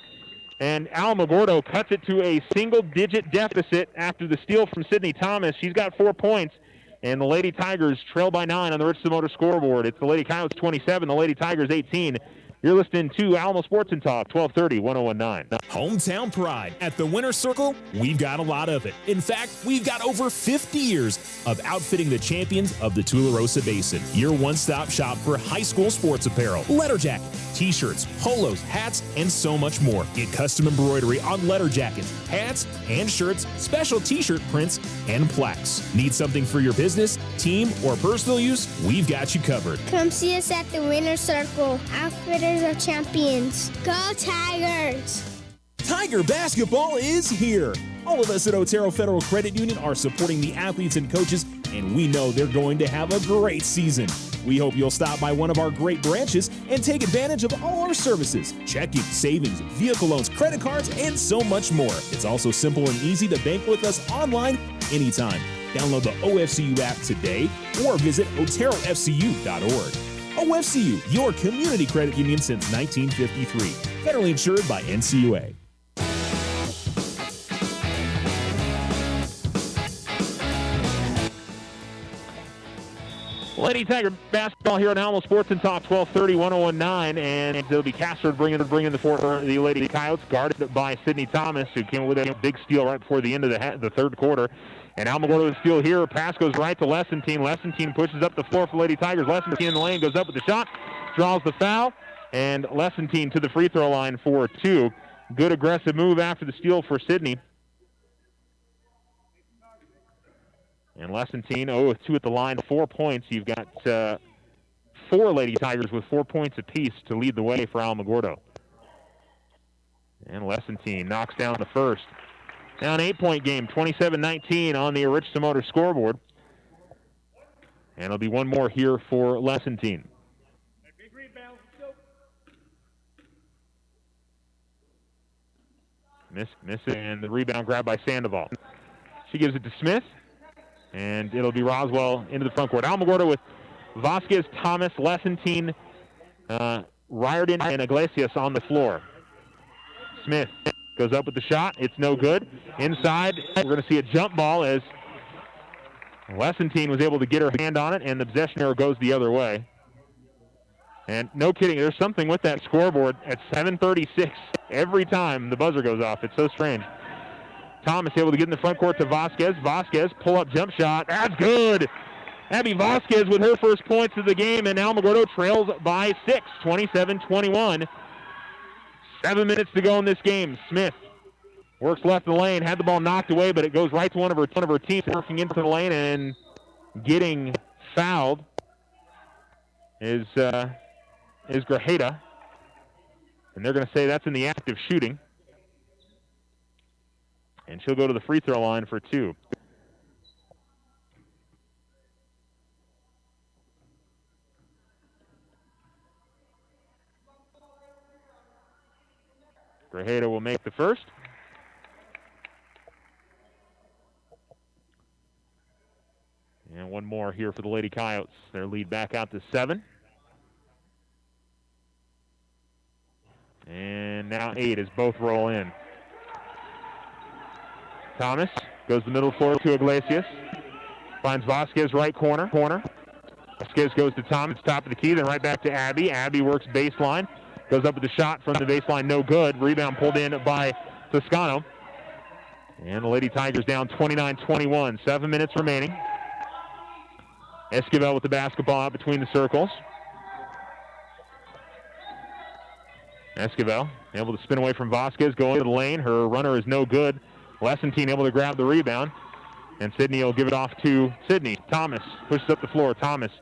Speaker 2: And Alamogordo cuts it to a single-digit deficit after the steal from Sydney Thomas. She's got 4 points, and the Lady Tigers trail by 9 on the Richardson Motor scoreboard. It's the Lady Coyotes 27, the Lady Tigers 18. You're listening to Alamo Sports and Talk, 1230, 1019.
Speaker 1: Hometown pride. At the Winter Circle, we've got a lot of it. In fact, we've got over 50 years of outfitting the champions of the Tularosa Basin. Your one-stop shop for high school sports apparel, letter jacket, t-shirts, polos, hats, and so much more. Get custom embroidery on letter jackets, hats, and shirts, special t-shirt prints, and plaques. Need something for your business, team, or personal use? We've got you covered.
Speaker 4: Come see us at the Winter Circle. Outfitters of champions. Go Tigers!
Speaker 1: Tiger basketball is here. All of us at Otero Federal Credit Union are supporting the athletes and coaches, and we know they're going to have a great season. We hope you'll stop by one of our great branches and take advantage of all our services: checking, savings, vehicle loans, credit cards, and so much more. It's also simple and easy to bank with us online anytime. Download the OFCU app today or visit oterofcu.org. OFCU, your community credit union since 1953. Federally insured by NCUA.
Speaker 2: Lady Tiger basketball here on Alamo Sports and Talk, 1230, 1019, and it'll be Castro bringing the Lady Coyotes, guarded by Sydney Thomas, who came with a big steal right before the end of the third quarter. And Alamogordo is still here. Pass goes right to Lessentine. Lessentine pushes up the floor for Lady Tigers. Lessentine in the lane, goes up with the shot, draws the foul, and Lessentine to the free throw line for 2. Good aggressive move after the steal for Sydney. And Lessentine, 0-2 at the line, 4 points. You've got 4 Lady Tigers with 4 points apiece to lead the way for Alamogordo. And Lessentine knocks down the first. Now an 8-point game, 27-19 on the Richardson Motor scoreboard. And it'll be one more here for Lessentine. Miss it, and the rebound grabbed by Sandoval. She gives it to Smith, and it'll be Roswell into the front court. Alamogordo with Vasquez, Thomas, Lessentine, Riordan, and Iglesias on the floor. Smith goes up with the shot. It's no good. Inside, we're going to see a jump ball as Lessentine was able to get her hand on it, and the possession arrow goes the other way. And no kidding, there's something with that scoreboard at 7:36 every time the buzzer goes off. It's so strange. Thomas able to get in the front court to Vasquez. Vasquez, pull-up jump shot. That's good. Abby Vasquez with her first points of the game, and Alamogordo trails by 6, 27-21. 7 minutes to go in this game. Smith works left of the lane, had the ball knocked away, but it goes right to one of her teams working into the lane, and getting fouled is Grajeda. And they're going to say that's in the act of shooting. And she'll go to the free throw line for 2. Grajeda will make the first. And one more here for the Lady Coyotes. Their lead back out to 7. And now 8 as both roll in. Thomas goes the middle floor to Iglesias. Finds Vasquez right corner. Vasquez goes to Thomas, top of the key, then right back to Abby. Abby works baseline. Goes up with the shot from the baseline, no good. Rebound pulled in by Toscano. And the Lady Tigers down 29-21. 7 minutes remaining. Esquivel with the basketball out between the circles. Esquivel able to spin away from Vasquez, going to the lane. Her runner is no good. Lessentine able to grab the rebound. And Sydney will give it off to Sydney. Thomas pushes up the floor. Thomas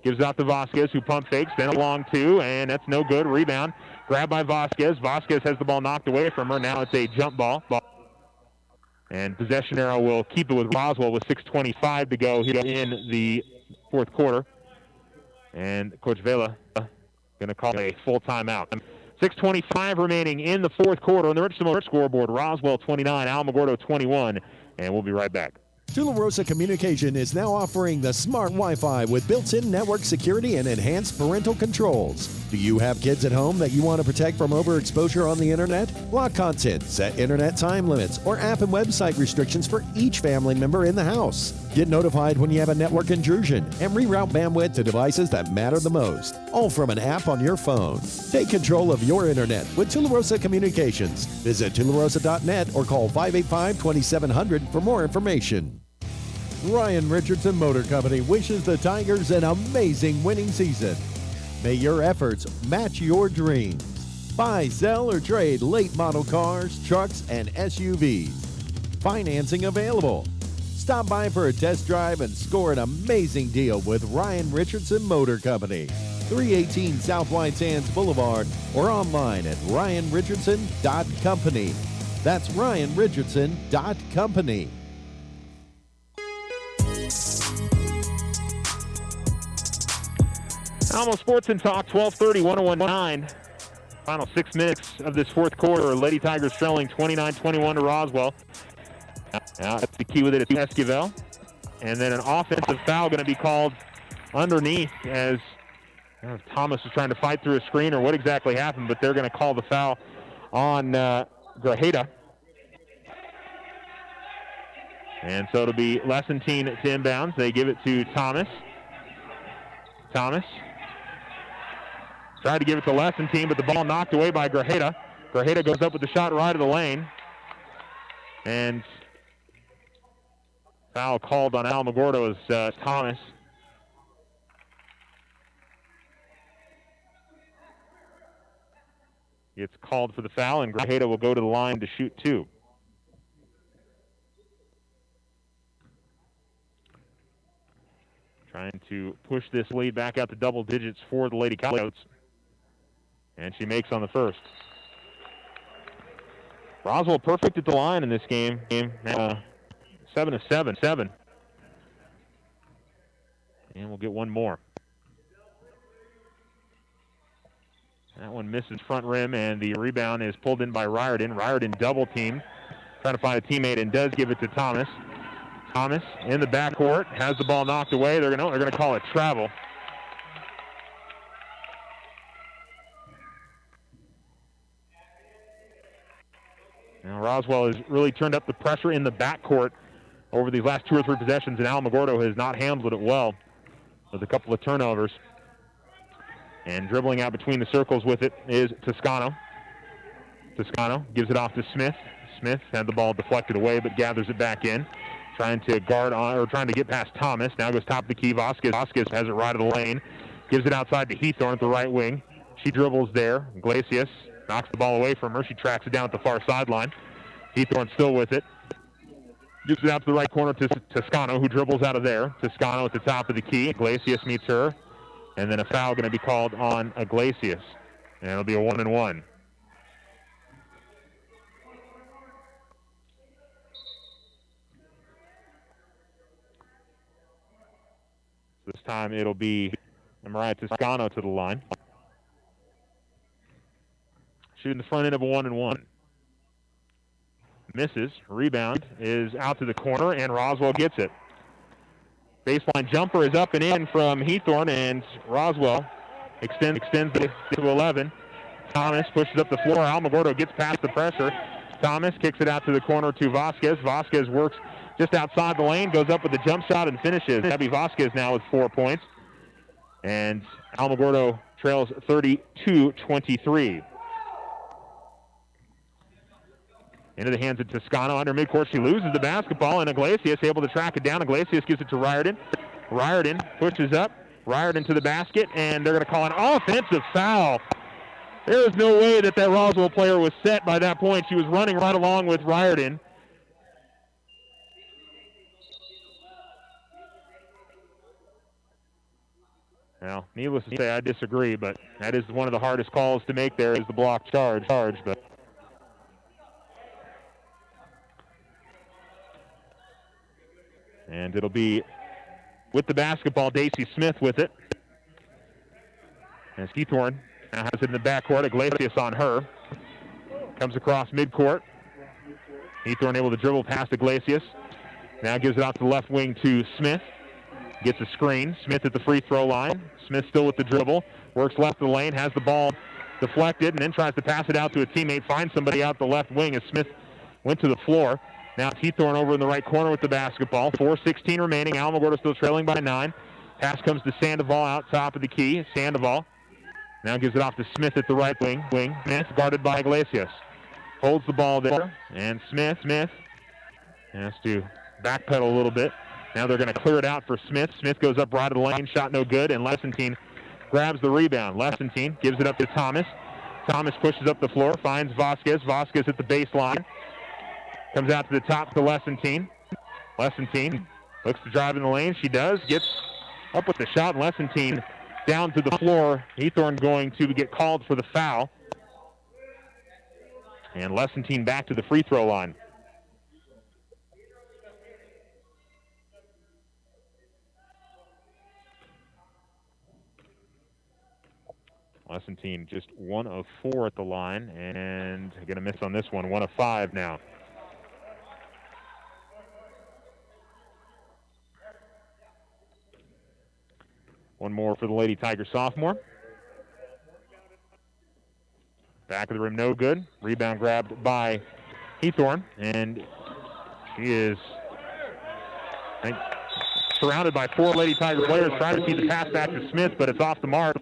Speaker 2: gives out to Vasquez, who pump fakes, then along 2, and that's no good. Rebound grabbed by Vasquez. Vasquez has the ball knocked away from her. Now it's a jump ball. And possession arrow will keep it with Roswell with 6:25 to go here in the fourth quarter. And Coach Vela going to call a full timeout. 6:25 remaining in the fourth quarter on the Richardson scoreboard. Roswell 29, Alamogordo 21, and we'll be right back.
Speaker 5: Tularosa Communication is now offering the smart Wi-Fi with built-in network security and enhanced parental controls. Do you have kids at home that you want to protect from overexposure on the internet? Block content, set internet time limits, or app and website restrictions for each family member in the house. Get notified when you have a network intrusion and reroute bandwidth to devices that matter the most, all from an app on your phone. Take control of your internet with Tularosa Communications. Visit tularosa.net or call 585-2700 for more information. Ryan Richardson Motor Company wishes the Tigers an amazing winning season. May your efforts match your dreams. Buy, sell, or trade late model cars, trucks, and SUVs. Financing available. Stop by for a test drive and score an amazing deal with Ryan Richardson Motor Company. 318 South White Sands Boulevard or online at ryanrichardson.company. That's ryanrichardson.company.
Speaker 2: Alamo Sports and Talk, 12:30, 101.9. Final 6 minutes of this fourth quarter. Lady Tigers trailing 29-21 to Roswell. Now that's the key with it. It's Esquivel. And then an offensive foul going to be called underneath as I don't know if Thomas was trying to fight through a screen or what exactly happened, but they're going to call the foul on Grajeda. And so it'll be Lessentine to inbounds. They give it to Thomas. Thomas tried to give it to Lessentine, but the ball knocked away by Grajeda. Grajeda goes up with the shot right of the lane. And Foul called on Alamogordo as Thomas. It's called for the foul, and Grajeda will go to the line to shoot 2. Trying to push this lead back out to double digits for the Lady Coyotes. And she makes on the first. Roswell perfect at the line in this game. 7 of 7. And we'll get one more. That one misses front rim, and the rebound is pulled in by Riordan. Riordan double team, trying to find a teammate, and does give it to Thomas. Thomas in the backcourt, has the ball knocked away. They're going to call it travel. Now Roswell has really turned up the pressure in the backcourt over these last 2 or 3 possessions, and Alamogordo has not handled it well with a couple of turnovers. And dribbling out between the circles with it is Toscano. Toscano gives it off to Smith. Smith had the ball deflected away, but gathers it back in. Trying to guard on, or trying to get past Thomas. Now goes top of the key. Vasquez has it right of the lane. Gives it outside to Heathorn at the right wing. She dribbles there. Iglesias knocks the ball away from her. She tracks it down at the far sideline. Heathorn still with it. Gives it out to the right corner to Toscano, who dribbles out of there. Toscano at the top of the key. Iglesias meets her. And then a foul going to be called on Iglesias. And it'll be a 1-and-1. This time it'll be Mariah Toscano to the line. Shooting the front end of a 1-and-1. Misses. Rebound is out to the corner, and Roswell gets it. Baseline jumper is up and in from Heathorn, and Roswell extends it to 11. Thomas pushes up the floor. Alamogordo gets past the pressure. Thomas kicks it out to the corner to Vasquez. Vasquez works just outside the lane, goes up with a jump shot and finishes. Abby Vasquez now with 4 points. And Alamogordo trails 32-23. Into the hands of Toscano under midcourt. She loses the basketball, and Iglesias able to track it down. Iglesias gives it to Riordan. Riordan pushes up. Riordan to the basket, and they're going to call an offensive foul. There is no way that Roswell player was set by that point. She was running right along with Riordan. Now, needless to say, I disagree, but that is one of the hardest calls to make there is the block charge. But and it'll be with the basketball, Daisy Smith with it. As Heathorn now has it in the backcourt. Iglesias on her. Comes across midcourt. Heathorn able to dribble past Iglesias. Now gives it out to the left wing to Smith. Gets a screen. Smith at the free throw line. Smith still with the dribble. Works left of the lane. Has the ball deflected and then tries to pass it out to a teammate. Finds somebody out the left wing as Smith went to the floor. Now it's Heathorn over in the right corner with the basketball. 4:16 remaining. Alamogordo still trailing by 9. Pass comes to Sandoval out top of the key. Sandoval now gives it off to Smith at the right wing. Smith guarded by Iglesias. Holds the ball there. And Smith has to backpedal a little bit. Now they're going to clear it out for Smith. Smith goes up right of the lane. Shot no good. And Lessentine grabs the rebound. Lessentine gives it up to Thomas. Thomas pushes up the floor. Finds Vasquez. Vasquez at the baseline. Comes out to the top to Lessentine. Lessentine looks to drive in the lane. She does. Gets up with the shot. Lessentine down to the floor. Heathorn going to get called for the foul. And Lessentine back to the free throw line. Lessentine just 1 of 4 at the line, and going to miss on this one. 1 of 5 now. One more for the Lady Tiger sophomore. Back of the rim, no good. Rebound grabbed by Heathorn, and she is, I think, surrounded by 4 Lady Tiger players trying to see the pass back to Smith, but it's off the mark.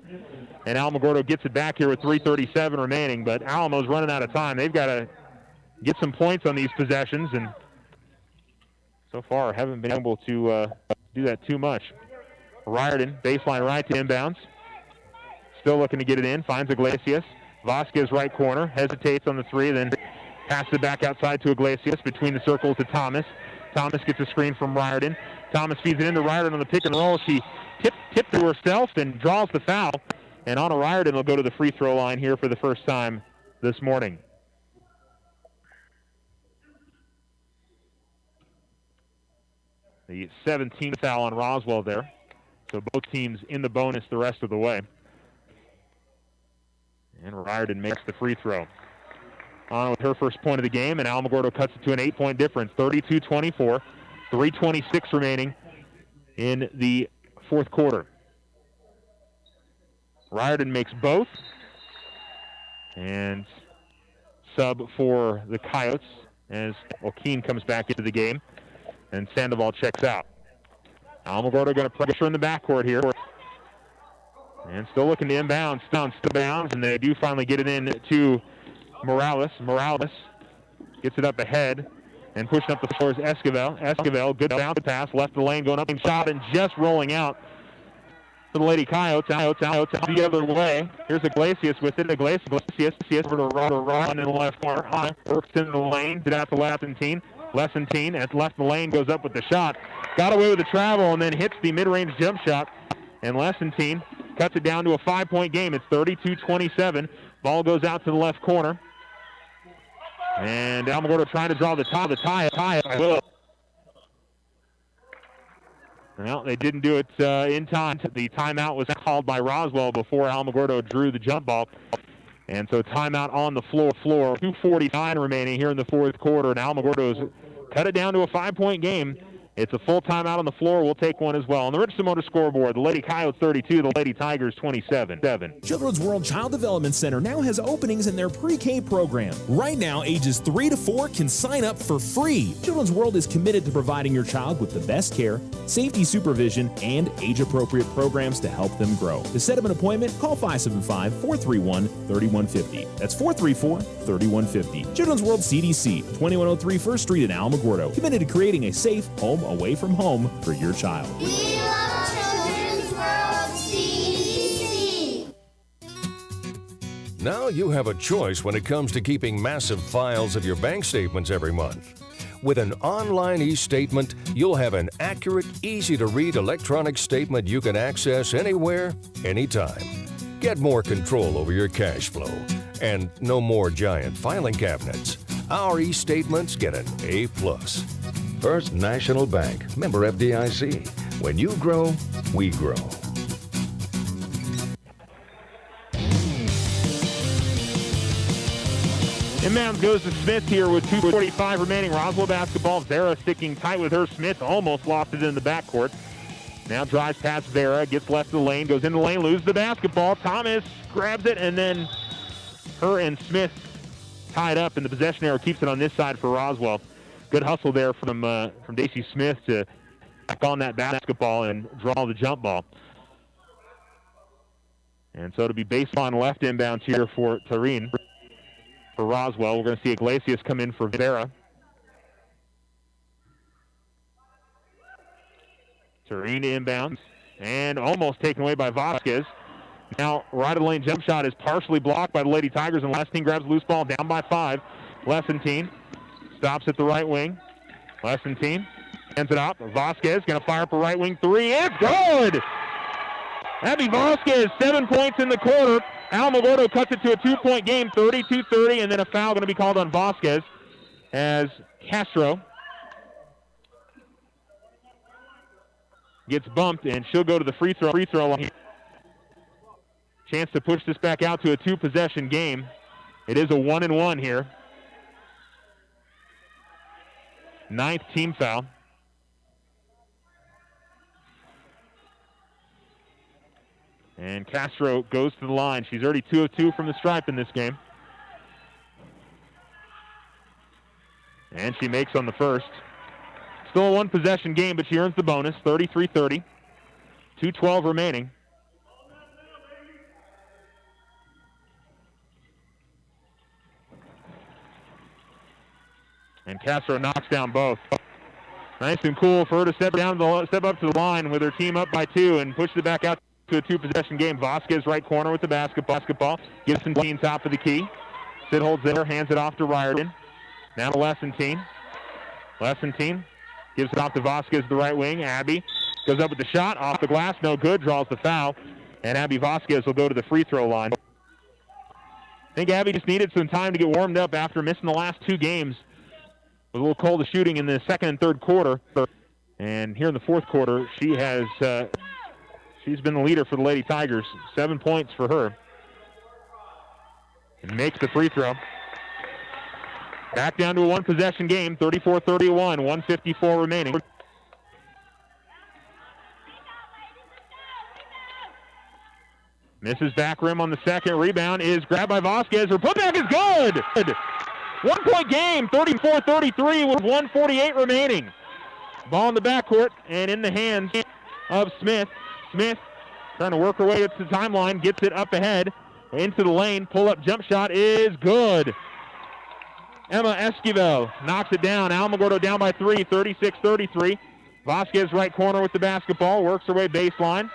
Speaker 2: And Alamogordo gets it back here with 3:37 remaining, but Alamo's running out of time. They've got to get some points on these possessions, and so far haven't been able to do that too much. Riordan, baseline right to inbounds. Still looking to get it in, finds Iglesias. Vasquez right corner, hesitates on the three, then passes it back outside to Iglesias, between the circles to Thomas. Thomas gets a screen from Riordan. Thomas feeds it into Riordan on the pick and roll. She tipped to herself and draws the foul. And Anna Riordan will go to the free throw line here for the first time this morning. The 17th foul on Roswell there. So both teams in the bonus the rest of the way. And Riordan makes the free throw. On with her first point of the game, and Alamogordo cuts it to an 8-point difference, 32-24, 3:26 remaining in the fourth quarter. Riordan makes both, and sub for the Coyotes as O'Keen comes back into the game, and Sandoval checks out. Alamogordo going to pressure in the backcourt here. And still looking to inbound, and they do finally get it in to Morales. Morales gets it up ahead, and pushing up the floor is Esquivel. Esquivel, good bounce pass, left the lane, going up and shot, and just rolling out for the Lady Coyotes. The other way. Here's Iglesias with it. Iglesias over to Ron in the left corner. Works in the lane, did out to Lessentine. Lessentine at left the lane, goes up with the shot. Got away with the travel, and then hits the mid-range jump shot. And Lessentine cuts it down to a 5-point game. It's 32-27. Ball goes out to the left corner. And Alamogordo trying to draw the tie. Well, they didn't do it in time. The timeout was called by Roswell before Alamogordo drew the jump ball. And so timeout on the floor. 2:49 remaining here in the fourth quarter. And Alamogordo's cut it down to a 5-point game. It's a full timeout on the floor. We'll take one as well. On the Richardson Motor scoreboard, the Lady Coyotes 32, the Lady Tigers 27.
Speaker 1: Children's World Child Development Center now has openings in their pre-K program. Right now, ages 3 to 4 can sign up for free. Children's World is committed to providing your child with the best care, safety supervision, and age-appropriate programs to help them grow. To set up an appointment, call 575-431-3150. That's 434-3150. Children's World CDC, 2103 First Street in Alamogordo. Committed to creating a safe home away from home for your child.
Speaker 4: We love Children's World CDC.
Speaker 6: Now you have a choice when it comes to keeping massive files of your bank statements every month. With an online e-statement, you'll have an accurate, easy-to-read electronic statement you can access anywhere, anytime. Get more control over your cash flow. And no more giant filing cabinets. Our e-statements get an A+.
Speaker 7: First National Bank, member FDIC. When you grow, we grow.
Speaker 2: Inbounds goes to Smith here with 2:45 remaining. Roswell basketball. Vera sticking tight with her. Smith almost lost it in the backcourt. Now drives past Vera, gets left of the lane, goes into the lane, loses the basketball. Thomas grabs it, and then her and Smith tied up, and the possession arrow keeps it on this side for Roswell. Good hustle there from Daisy Smith to back on that basketball and draw the jump ball. And so it'll be baseline left inbounds here for Tareen. For Roswell, we're going to see Iglesias come in for Vera. Tareen inbounds and almost taken away by Vasquez. Now, right of the lane jump shot is partially blocked by the Lady Tigers, and Lessentine grabs the loose ball down by 5. Lessentine stops at the right wing. Lessentine hands it up. Vasquez going to fire up a right wing three. It's good! Abby Vasquez, 7 points in the quarter. Alamogordo cuts it to a 2-point game, 32-30, and then a foul going to be called on Vasquez as Castro gets bumped, and she'll go to the free throw line. Chance to push this back out to a 2-possession game. It is a 1-and-1 here. 9th team foul. And Castro goes to the line. She's already 2 of 2 from the stripe in this game. And she makes on the first. Still a 1-possession game, but she earns the bonus, 33-30. 2:12 remaining. And Castro knocks down both. Nice and cool for her to step up to the line with her team up by 2 and push it back out to a 2-possession game. Vasquez right corner with the basketball. Gibson team top of the key. Sid holds there, hands it off to Riordan. Now to Lessentine. Lessentine gives it off to Vasquez, the right wing. Abby goes up with the shot, off the glass, no good, draws the foul. And Abby Vasquez will go to the free throw line. I think Abby just needed some time to get warmed up after missing the last 2 games. With a little cold of shooting in the second and third quarter. And here in the fourth quarter, she's been the leader for the Lady Tigers. 7 points for her. And makes the free throw. Back down to a 1-possession game, 34-31, 1:54 remaining. Misses back rim on the second. Rebound is grabbed by Vasquez. Her putback is good. 1-point game, 34-33 with 1:48 remaining. Ball in the backcourt and in the hands of Smith. Smith trying to work her way to the timeline, gets it up ahead into the lane. Pull-up jump shot is good. Emma Esquivel knocks it down. Alamogordo down by 3, 36-33. Vasquez right corner with the basketball, works her way baseline.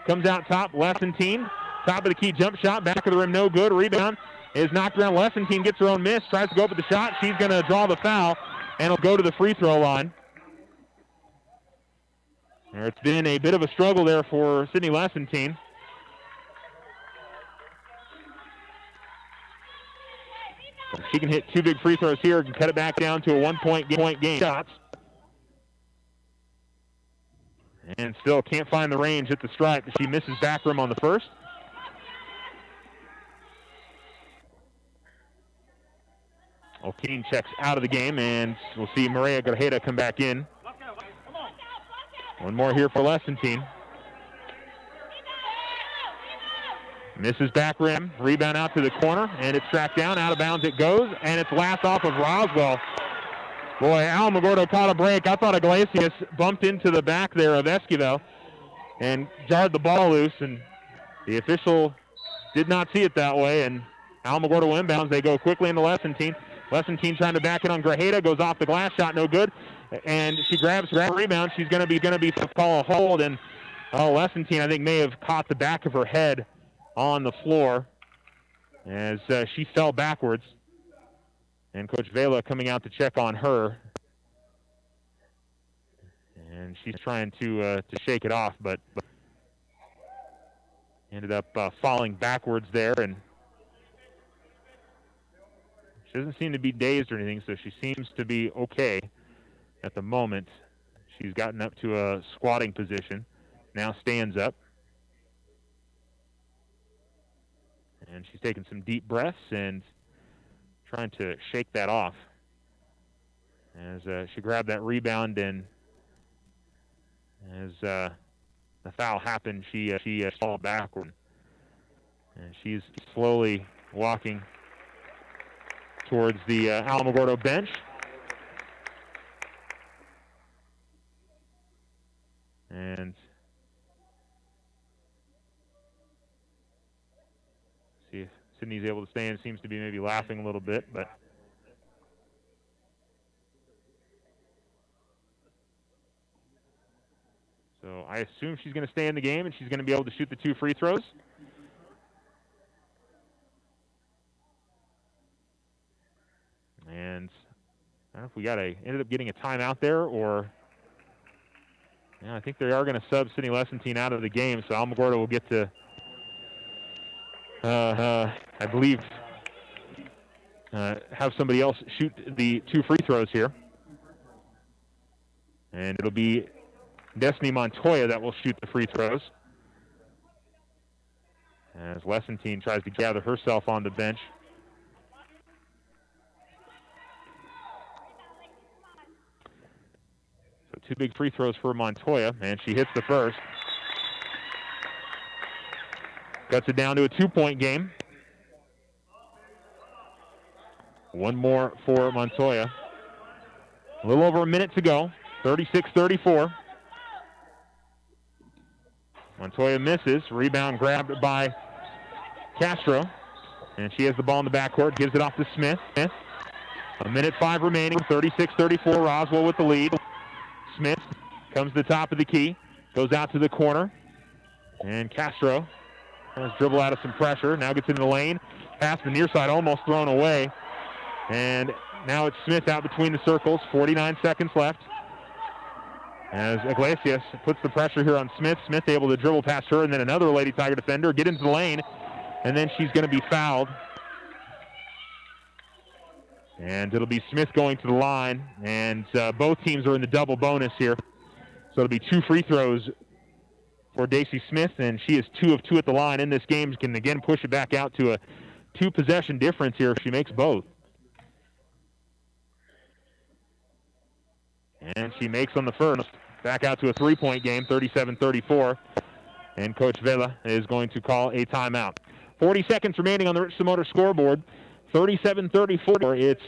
Speaker 2: Comes out top, Lessentine. Top of the key jump shot, back of the rim, no good. Rebound is knocked around. Lessentine gets her own miss, tries to go up with the shot. She's going to draw the foul, and will go to the free throw line. It's been a bit of a struggle there for Sydney Lessentine. If she can hit 2 big free throws here and cut it back down to a 1-point game. Shots. And still can't find the range at the stripe. She misses back rim on the first. O'Kane checks out of the game, and we'll see Maria Grajeda come back in. One more here for Lessentine. Misses back rim, rebound out to the corner, and it's tracked down, out of bounds it goes, and it's last off of Roswell. Boy, Alamogordo caught a break. I thought Iglesias bumped into the back there of Esquivel and jarred the ball loose, and the official did not see it that way, and Alamogordo inbounds. They go quickly into Lessentine. Lessentine trying to back it on Grajeda, goes off the glass, shot no good, and she grabs the rebound. She's going to be call a hold, and Lessentine I think may have caught the back of her head on the floor as she fell backwards. And Coach Vela coming out to check on her. And she's trying to shake it off, but ended up falling backwards there. And she doesn't seem to be dazed or anything, so she seems to be okay at the moment. She's gotten up to a squatting position, now stands up. And she's taking some deep breaths and trying to shake that off as she grabbed that rebound, and as the foul happened, she fell backward, and she's slowly walking towards the Alamogordo bench. And see if Sydney's able to stand. Seems to be maybe laughing a little bit, but so I assume she's going to stay in the game and she's going to be able to shoot the 2 free throws. And I don't know if we ended up getting a timeout there, or yeah, I think they are going to sub Sydney Lessentine out of the game, so Alamogordo will get to I believe have somebody else shoot the 2 free throws here. And it'll be Destiny Montoya that will shoot the free throws, as Lessentine tries to gather herself on the bench. So 2 big free throws for Montoya, and she hits the first. Cuts it down to a 2-point game. One more for Montoya. A little over a minute to go. 36-34. Montoya misses. Rebound grabbed by Castro. And she has the ball in the backcourt. Gives it off to Smith. A minute 5 remaining. 36-34. Roswell with the lead. Smith comes to the top of the key, goes out to the corner, and Castro has dribbled out of some pressure. Now gets into the lane. Pass the near side, almost thrown away. And now it's Smith out between the circles. 49 seconds left. As Iglesias puts the pressure here on Smith. Smith able to dribble past her, and then another Lady Tiger defender get into the lane, and then she's going to be fouled. And it'll be Smith going to the line, and both teams are in the double bonus here. So it'll be 2 free throws for Daisy Smith, and she is 2 of 2 at the line in this game. She can again push it back out to a 2-possession difference here if she makes both. And she makes on the first. Back out to a 3-point game, 37-34. And Coach Vela is going to call a timeout. 40 seconds remaining on the Richardson Motor scoreboard. 37-34. It's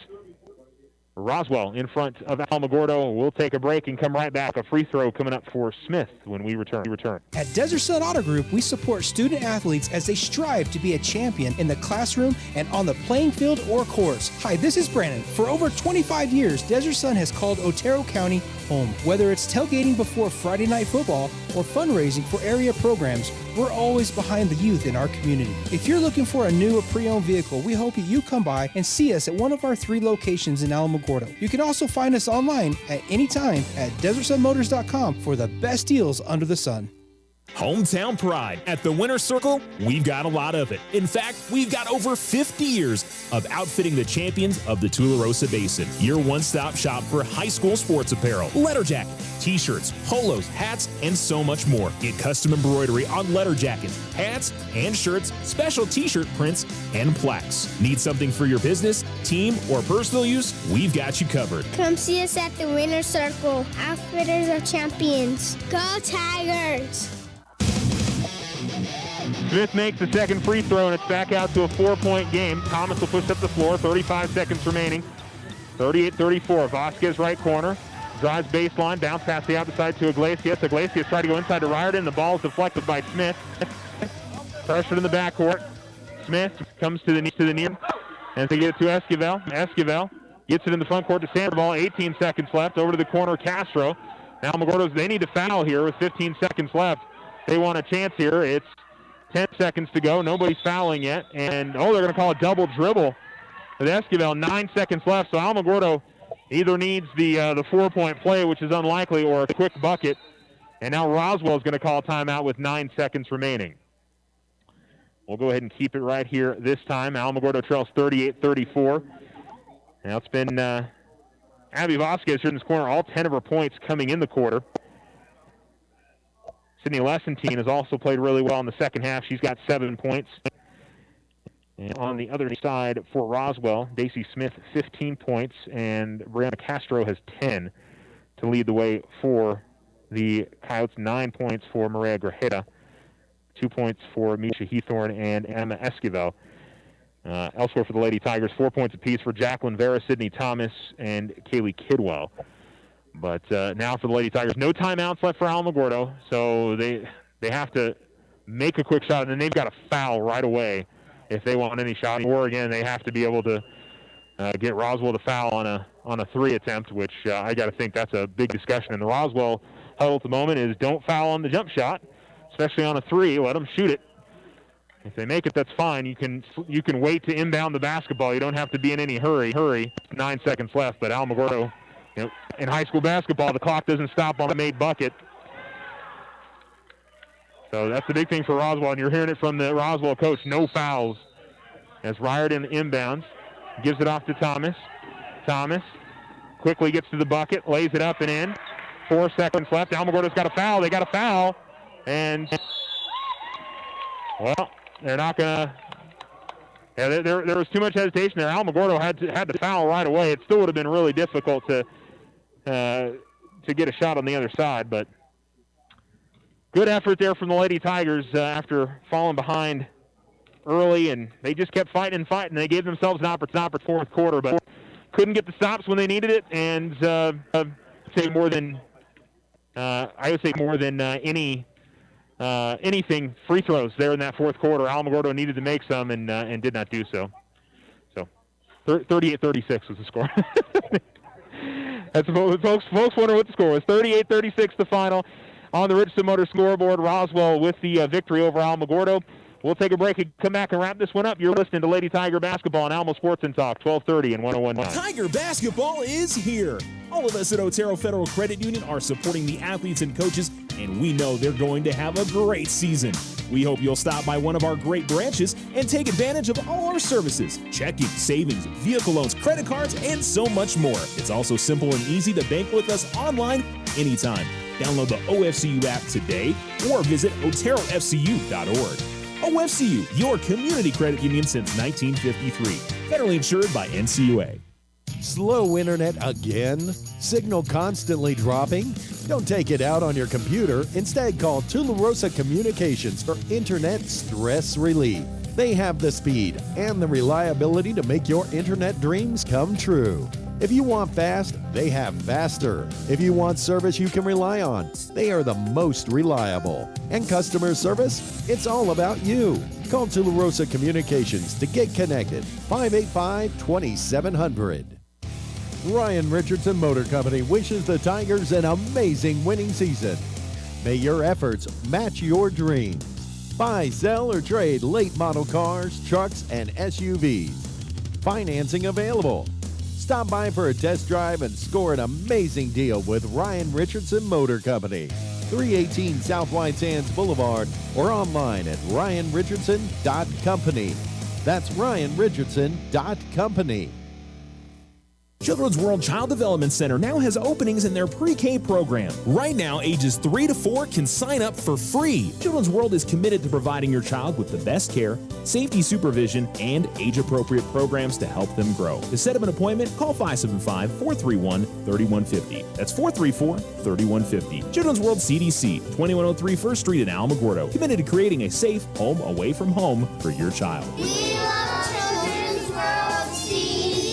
Speaker 2: Roswell in front of Alamogordo. We'll take a break and come right back. A free throw coming up for Smith when we return.
Speaker 3: At Desert Sun Auto Group, we support student athletes as they strive to be a champion in the classroom and on the playing field or course. Hi, this is Brandon. For over 25 years, Desert Sun has called Otero County home. Whether it's tailgating before Friday night football or fundraising for area programs, we're always behind the youth in our community. If you're looking for a new or pre-owned vehicle, we hope that you come by and see us at one of our 3 locations in Alamogordo. You can also find us online at any time at DesertSunMotors.com for the best deals under the sun.
Speaker 1: Hometown pride. At the Winter Circle, we've got a lot of it. In fact, we've got over 50 years of outfitting the champions of the Tularosa Basin. Your one-stop shop for high school sports apparel, letter jacket, t-shirts, polos, hats, and so much more. Get custom embroidery on letter jackets, hats, and shirts, special t-shirt prints, and plaques. Need something for your business, team, or personal use? We've got you covered.
Speaker 4: Come see us at the Winter Circle. Outfitters of champions. Go Tigers!
Speaker 2: Smith makes the second free throw, and it's back out to a 4-point game. Thomas will push up the floor. 35 seconds remaining. 38-34. Vasquez right corner. Drives baseline. Bounce past the outside to Iglesias. Iglesias tried to go inside to Riordan. The ball is deflected by Smith. Pressured in the backcourt. Smith comes to the near. And they get it to Esquivel. Esquivel gets it in the front court to Sandoval. 18 seconds left. Over to the corner, Castro. Now Alamogordo, they need to foul here with 15 seconds left. They want a chance here. It's 10 seconds to go. Nobody's fouling yet. And, they're going to call a double dribble with Esquivel. 9 seconds left. So Alamogordo either needs the 4-point play, which is unlikely, or a quick bucket. And now Roswell is going to call a timeout with 9 seconds remaining. We'll go ahead and keep it right here this time. Alamogordo trails 38-34. Now it's been Abby Vasquez here in this corner. All 10 of her points coming in the quarter. Sydney Lessentine has also played really well in the second half. She's got 7 points. And on the other side for Roswell, Daisy Smith, 15 points, and Brianna Castro has 10 to lead the way for the Coyotes. 9 points for Maria Grajeda, 2 points for Misha Heathorn and Emma Esquivel. Elsewhere for the Lady Tigers, 4 points apiece for Jacqueline Vera, Sydney Thomas, and Kaylee Kidwell. But now for the Lady Tigers, no timeouts left for Alamogordo, so they have to make a quick shot, and then they've got to foul right away if they want any shot. Or again, they have to be able to get Roswell to foul on a 3 attempt, which I got to think that's a big discussion. And the Roswell huddle at the moment is don't foul on the jump shot, especially on a 3. Let them shoot it. If they make it, that's fine. You can wait to inbound the basketball. You don't have to be in any hurry. 9 seconds left, but Alamogordo. In high school basketball, the clock doesn't stop on a made bucket. So that's the big thing for Roswell, and you're hearing it from the Roswell coach. No fouls as Riordan inbounds. Gives it off to Thomas. Thomas quickly gets to the bucket, lays it up and in. 4 seconds left. Alamogordo's got a foul. They got a foul. And, well, they're not going to... Yeah, there was too much hesitation there. Alamogordo had to foul right away. It still would have been really difficult to get a shot on the other side, but good effort there from the Lady Tigers after falling behind early, and they just kept fighting. They gave themselves an opportunity fourth quarter, but couldn't get the stops when they needed it. And I would say more than anything, free throws there in that fourth quarter. Alamogordo needed to make some and did not do so. So 38-36 was the score. That's folks wonder what the score was. 38-36 the final on the Richardson Motor scoreboard. Roswell with the victory over Alamogordo. We'll take a break and come back and wrap this one up. You're listening to Lady Tiger Basketball on Alamo Sports and Talk, 1230 and 101.9.
Speaker 1: Tiger Basketball is here. All of us at Otero Federal Credit Union are supporting the athletes and coaches, and we know they're going to have a great season. We hope you'll stop by one of our great branches and take advantage of all our services: checking, savings, vehicle loans, credit cards, and so much more. It's also simple and easy to bank with us online anytime. Download the OFCU app today or visit oterofcu.org. OFCU, your community credit union since 1953. Federally insured by NCUA.
Speaker 5: Slow internet again? Signal constantly dropping? Don't take it out on your computer. Instead, call Tularosa Communications for internet stress relief. They have the speed and the reliability to make your internet dreams come true. If you want fast, they have faster. If you want service you can rely on, they are the most reliable. And customer service? It's all about you. Call Tularosa Communications to get connected. 585-2700. Ryan Richardson Motor Company wishes the Tigers an amazing winning season. May your efforts match your dreams. Buy, sell, or trade late model cars, trucks, and SUVs. Financing available. Stop by for a test drive and score an amazing deal with Ryan Richardson Motor Company. 318 South White Sands Boulevard or online at ryanrichardson.company. That's ryanrichardson.company.
Speaker 1: Children's World Child Development Center now has openings in their pre-K program. Right now, ages 3 to 4 can sign up for free. Children's World is committed to providing your child with the best care, safety supervision, and age-appropriate programs to help them grow. To set up an appointment, call 575-431-3150. That's 434-3150. Children's World CDC, 2103 First Street in Alamogordo. Committed to creating a safe home away from home for your child.
Speaker 4: We love Children's World CDC.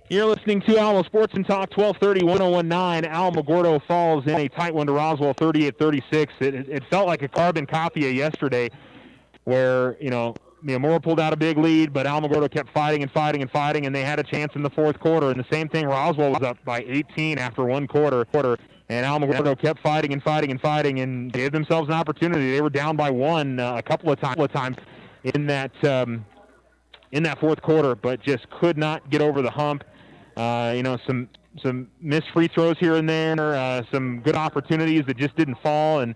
Speaker 2: You're listening to Alamo Sports and Talk, 1230, 101.9. Alamogordo falls in a tight one to Roswell, 38-36. It felt like a carbon copy of yesterday where, Mora pulled out a big lead, but Alamogordo kept fighting, and they had a chance in the fourth quarter. And the same thing, Roswell was up by 18 after one quarter, and Alamogordo kept fighting and gave themselves an opportunity. They were down by one a couple of times in that fourth quarter, but just could not get over the hump. Some missed free throws here and there, some good opportunities that just didn't fall, and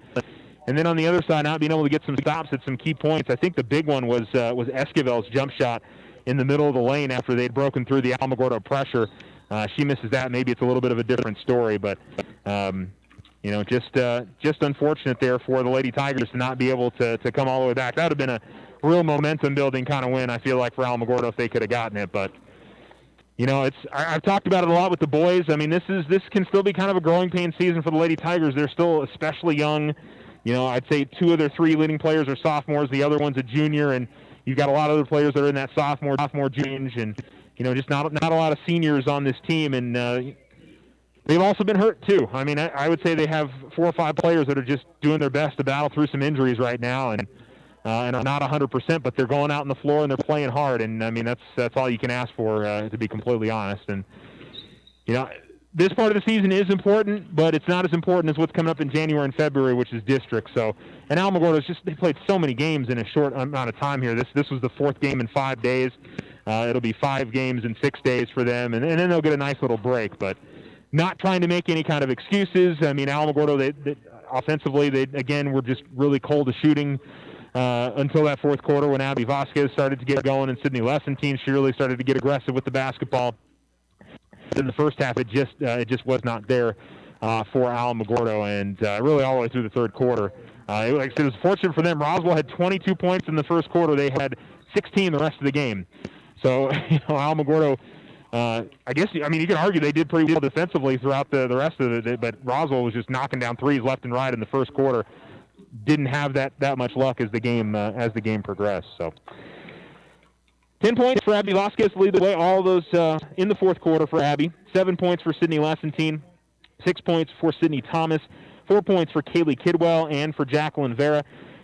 Speaker 2: then on the other side, not being able to get some stops at some key points. I think the big one was Esquivel's jump shot in the middle of the lane after they'd broken through the Alamogordo pressure. She misses that. Maybe it's a little bit of a different story, but just unfortunate there for the Lady Tigers to not be able to come all the way back. That would have been a real momentum-building kind of win, I feel like, for Alamogordo if they could have gotten it, but. I've talked about it a lot with the boys. I mean, this can still be kind of a growing pain season for the Lady Tigers. They're still especially young. I'd say 2 of their 3 leading players are sophomores. The other one's a junior, and you've got a lot of other players that are in that sophomore range, and just not a lot of seniors on this team. And they've also been hurt too. I mean, I would say they have 4 or 5 players that are just doing their best to battle through some injuries right now, and are not 100%, but they're going out on the floor and they're playing hard. And I mean, that's all you can ask for, to be completely honest. And this part of the season is important, but it's not as important as what's coming up in January and February, which is district. So, and Alamogordo they played so many games in a short amount of time here. This was the 4th game in 5 days. It'll be 5 games in 6 days for them, and then they'll get a nice little break. But not trying to make any kind of excuses. I mean, Alamogordo, they offensively, they again were just really cold to shooting. Until that fourth quarter when Abby Vasquez started to get going and Sydney Lessentine, she really started to get aggressive with the basketball. In the first half, it just was not there for Alamogordo, and really all the way through the third quarter. Like I said, it was fortunate for them. Roswell had 22 points in the first quarter. They had 16 the rest of the game. So, Alamogordo, I mean, you could argue they did pretty well defensively throughout the rest of it, but Roswell was just knocking down threes left and right in the first quarter. Didn't have that much luck as the game progressed. So, 10 points for Abby Vasquez to lead the way, all those in the fourth quarter for Abby. 7 points for Sydney Lessentine, 6 points for Sydney Thomas, 4 points for Kaylee Kidwell and for Jacqueline Vera,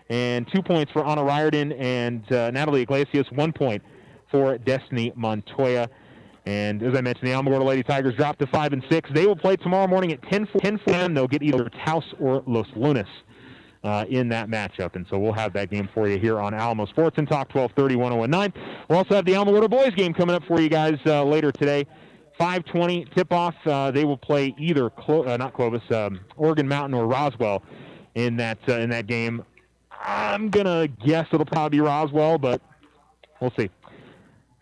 Speaker 2: and 2 points for Anna Riordan and Natalie Iglesias, 1 point for Destiny Montoya. And as I mentioned, the Alamogordo Lady Tigers dropped to 5-6. They will play tomorrow morning at 10 a.m. They'll get either Taos or Los Lunas in that matchup. And so we'll have that game for you here on Alamo Sports and Talk 1230 1019. We'll also have the Alamogordo boys game coming up for you guys later today. 5:20 tip-off. They will play either Oregon Mountain or Roswell in that game. I'm gonna guess it'll probably be Roswell, but we'll see.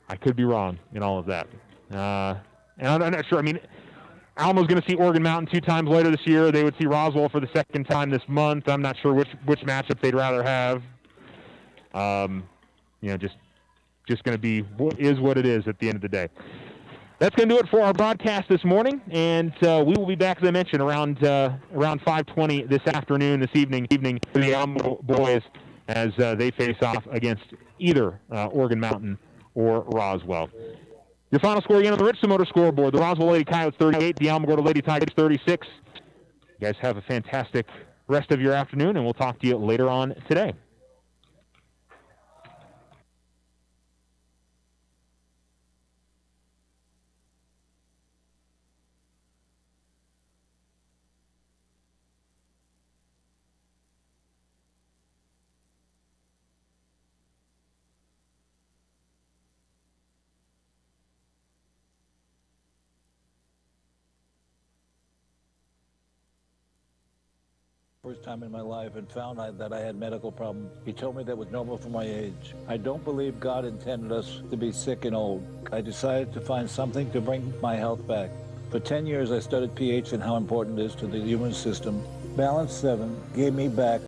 Speaker 2: I could be wrong in all of that. And I'm not sure. I mean, Alamo's going to see Oregon Mountain 2 times later this year. They would see Roswell for the second time this month. I'm not sure which matchup they'd rather have. Just going to be what it is at the end of the day. That's going to do it for our broadcast this morning, and we will be back, as I mentioned, around 5:20 this evening for the Alamo boys as they face off against either Oregon Mountain or Roswell. Your final score again on the Richardson Motor scoreboard: the Roswell Lady Coyotes 38, the Alamogordo Lady Tigers 36. You guys have a fantastic rest of your afternoon, and we'll talk to you later on today.
Speaker 8: First time in my life and found that I had medical problems. He told me that was normal for my age. I don't believe God intended us to be sick and old. I decided to find something to bring my health back. For 10 years I studied pH and how important it is to the human system. Balance 7 gave me back